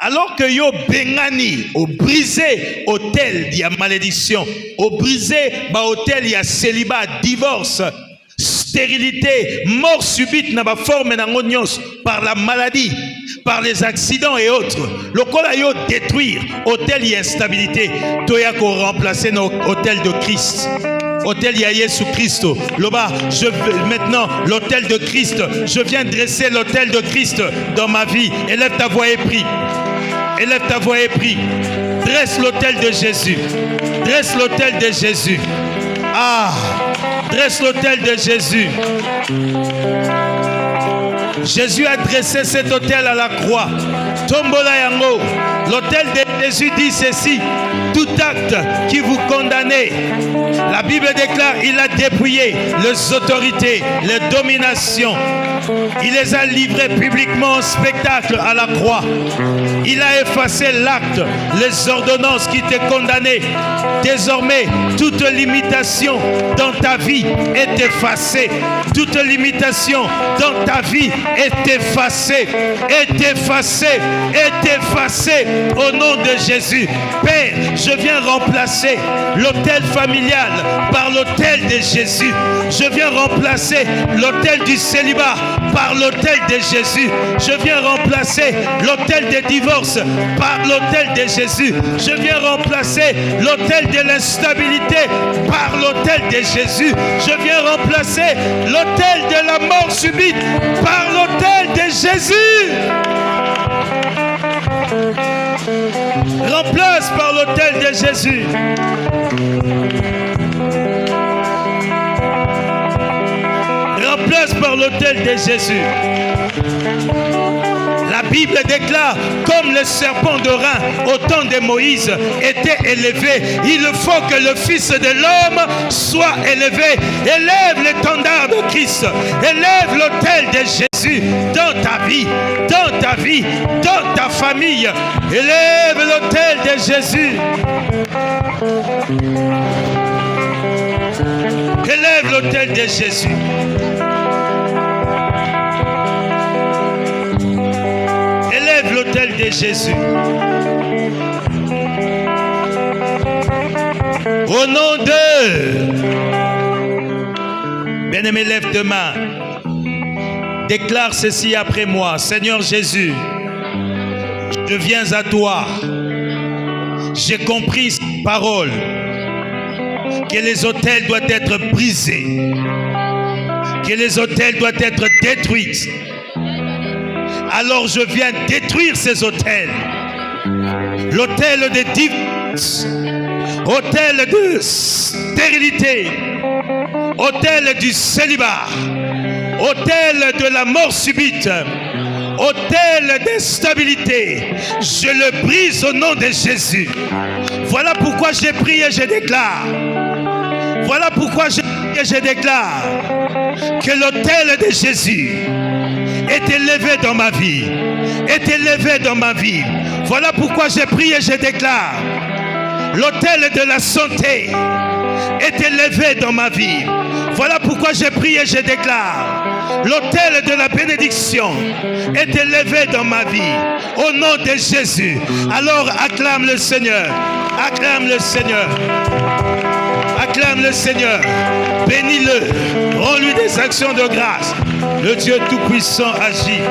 Speaker 1: Alors que yo bengani, au brisé hôtel y a malédiction, au brisé ba hôtel y a célibat, divorce, stérilité, mort subite n'a pas forme par la maladie, par les accidents et autres. Le kola yo détruire hôtel y a instabilité, toya ko remplacer nos hôtel de Christ. Hôtel Jésus Christ. Loba, je veux maintenant l'hôtel de Christ. Je viens dresser l'hôtel de Christ dans ma vie. Élève ta voix et prie. Élève ta voix et prie. Dresse l'hôtel de Jésus. Dresse l'hôtel de Jésus. Ah, dresse l'hôtel de Jésus. Jésus a dressé cet hôtel à la croix. Tombola yango. L'hôtel de Jésus dit ceci: tout acte qui vous condamnez, la Bible déclare, il a dépouillé les autorités, les dominations. Il les a livrés publiquement en spectacle à la croix. Il a effacé l'acte, les ordonnances qui te condamnaient. Désormais, toute limitation dans ta vie est effacée. Toute limitation dans ta vie est effacée, est effacée, est effacée au nom de Jésus. Père, je viens remplacer l'hôtel familial par l'hôtel de Jésus. Je viens remplacer l'hôtel du célibat par l'hôtel de Jésus. Je viens remplacer l'hôtel des divorces par l'hôtel de Jésus. Je viens remplacer l'hôtel de l'instabilité par l'hôtel de Jésus. Je viens remplacer l'hôtel de la mort subite par l'hôtel de Jésus. Remplace par l'hôtel de Jésus. Remplace par l'hôtel de Jésus. La Bible déclare, comme le serpent de rein au temps de Moïse était élevé, il faut que le Fils de l'homme soit élevé. Élève l'étendard de Christ, élève l'autel de Jésus dans ta vie, dans ta vie, dans ta famille. Élève l'autel de Jésus. Élève l'autel de Jésus. Élève l'autel de Jésus. Au nom de... Bien-aimé, lève deux mains. Déclare ceci après moi. Seigneur Jésus, je viens à toi. J'ai compris cette parole, que les autels doivent être brisés, que les autels doivent être détruits. Alors je viens détruire ces autels. L'autel de divorce, autel de stérilité, autel du célibat, autel de la mort subite, autel d'instabilité, je le brise au nom de Jésus. Voilà pourquoi j'ai prié et je déclare. Voilà pourquoi j'ai prié et je déclare que l'autel de Jésus est élevé dans ma vie. Est élevé dans ma vie. Voilà pourquoi j'ai prié et je déclare. L'autel de la santé est élevé dans ma vie. Voilà pourquoi j'ai prié et je déclare. L'autel de la bénédiction est élevé dans ma vie. Au nom de Jésus. Alors acclame le Seigneur. Acclame le Seigneur. Acclame le Seigneur. Bénis-le. Rends-lui des actions de grâce. Le Dieu Tout-Puissant agit.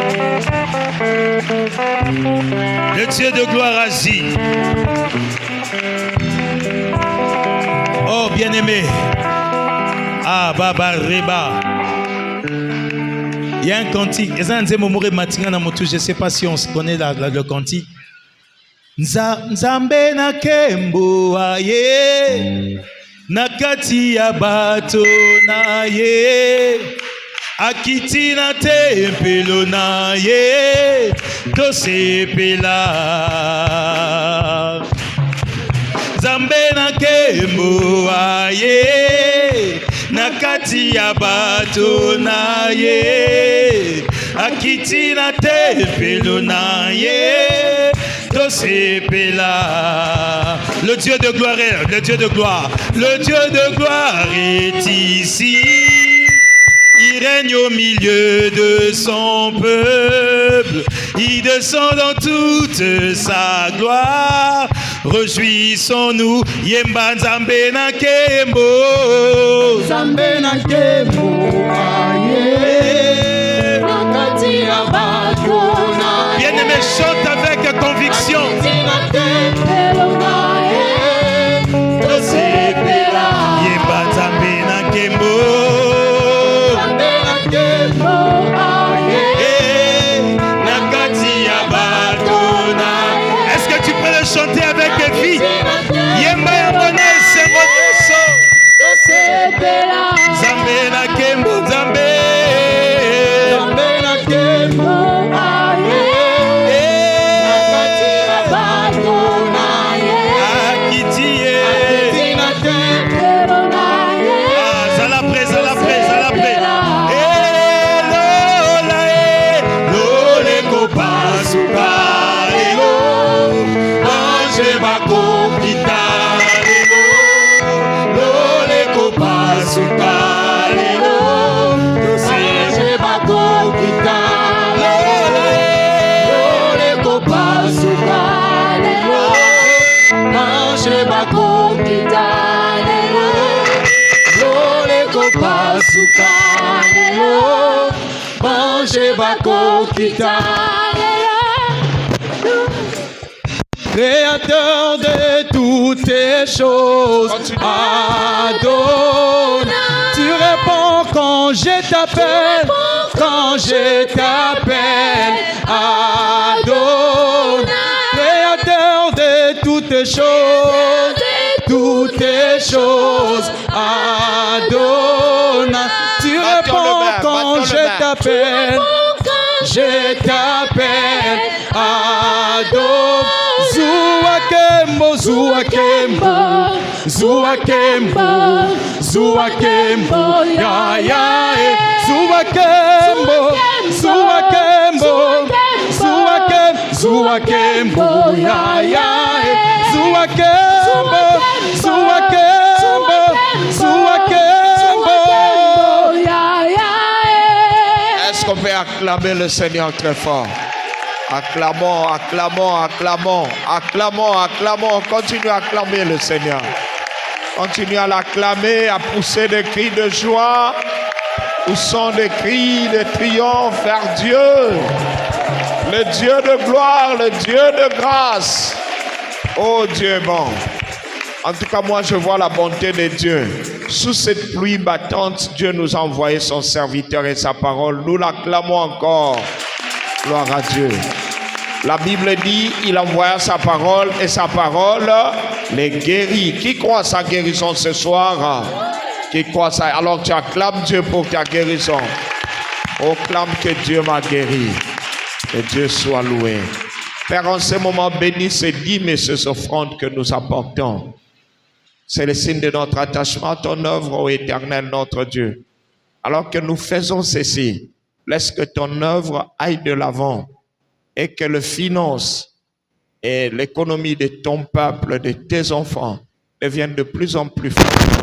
Speaker 1: Le Dieu de gloire agit. Oh bien-aimé. Ah, Baba Reba. Il y a un cantique. Je ne sais pas si on se connaît le cantique. Nzambe na kembo aye nakati ya bato na ye akiti na tempelo na ye tosepela. Nzambe na kembo aye nakati ya bato na ye akiti na tempelo na ye tosepela. Le Dieu de gloire est, le Dieu de gloire, le Dieu de gloire est ici. Il règne au milieu de son peuple. Il descend dans toute sa gloire. Réjouissons-nous. Yemba Nzambe na kembo.
Speaker 3: Nzambe na kembo aye. Nakati ya bato na ye.
Speaker 1: Bien-aimé, chante avec conviction. Yemba Nzambe na kembo. Chanter avec les filles. Yemba Yambone, c'est votre son. Zambe na kembo, Zambe.
Speaker 3: Zambe na kembo, aye. Nakati ya bato na ye.
Speaker 1: Akitiye.
Speaker 3: Akiti na kembo na ye.
Speaker 1: Ah, zala près, zala près, zala près. Lola e, lole kopa suka elo. Bako kitalelo, lole kopasuka lelo,
Speaker 3: Anje bako kitalelo, lole kopasuka lelo, Anje bako kitalelo, lole kopasuka lelo, Anje bako kitalelo. Créateur de toutes les choses, Adonai, tu réponds quand je t'appelle, Adonai, Créateur de toutes les choses, Adonai, tu réponds quand je t'appelle, Adonai. Zuakembo, Zuakembo, Zuakembo, Zuakembo, ya ya, Zuakembo, Zuakembo, Zuakembo, Zuakembo, ya ya, Zuakembo, Zuakembo, Zuakembo, qu'on peut acclamer le Seigneur très fort? Acclamons, acclamons, acclamons, acclamons, acclamons. Continue à acclamer le Seigneur. Continue à l'acclamer, à pousser des cris de joie. Où sont des cris de triomphe vers Dieu? Le Dieu de gloire, le Dieu de grâce. Oh Dieu est bon. En tout cas, moi je vois la bonté de Dieu. Sous cette pluie battante, Dieu nous a envoyé son serviteur et sa parole. Nous l'acclamons encore. Gloire à Dieu. La Bible dit, il envoya sa parole et sa parole les guérit. Qui croit à sa guérison ce soir? Qui croit ça? Alors tu acclames Dieu pour ta guérison. Oh, clame que Dieu m'a guéri. Que Dieu soit loué. Père, en ce moment, bénis ces dîmes et ces offrandes que nous apportons. C'est le signe de notre attachement à ton œuvre, ô Éternel, notre Dieu. Alors que nous faisons ceci, laisse que ton œuvre aille de l'avant et que le finance et l'économie de ton peuple, de tes enfants, deviennent de plus en plus fortes.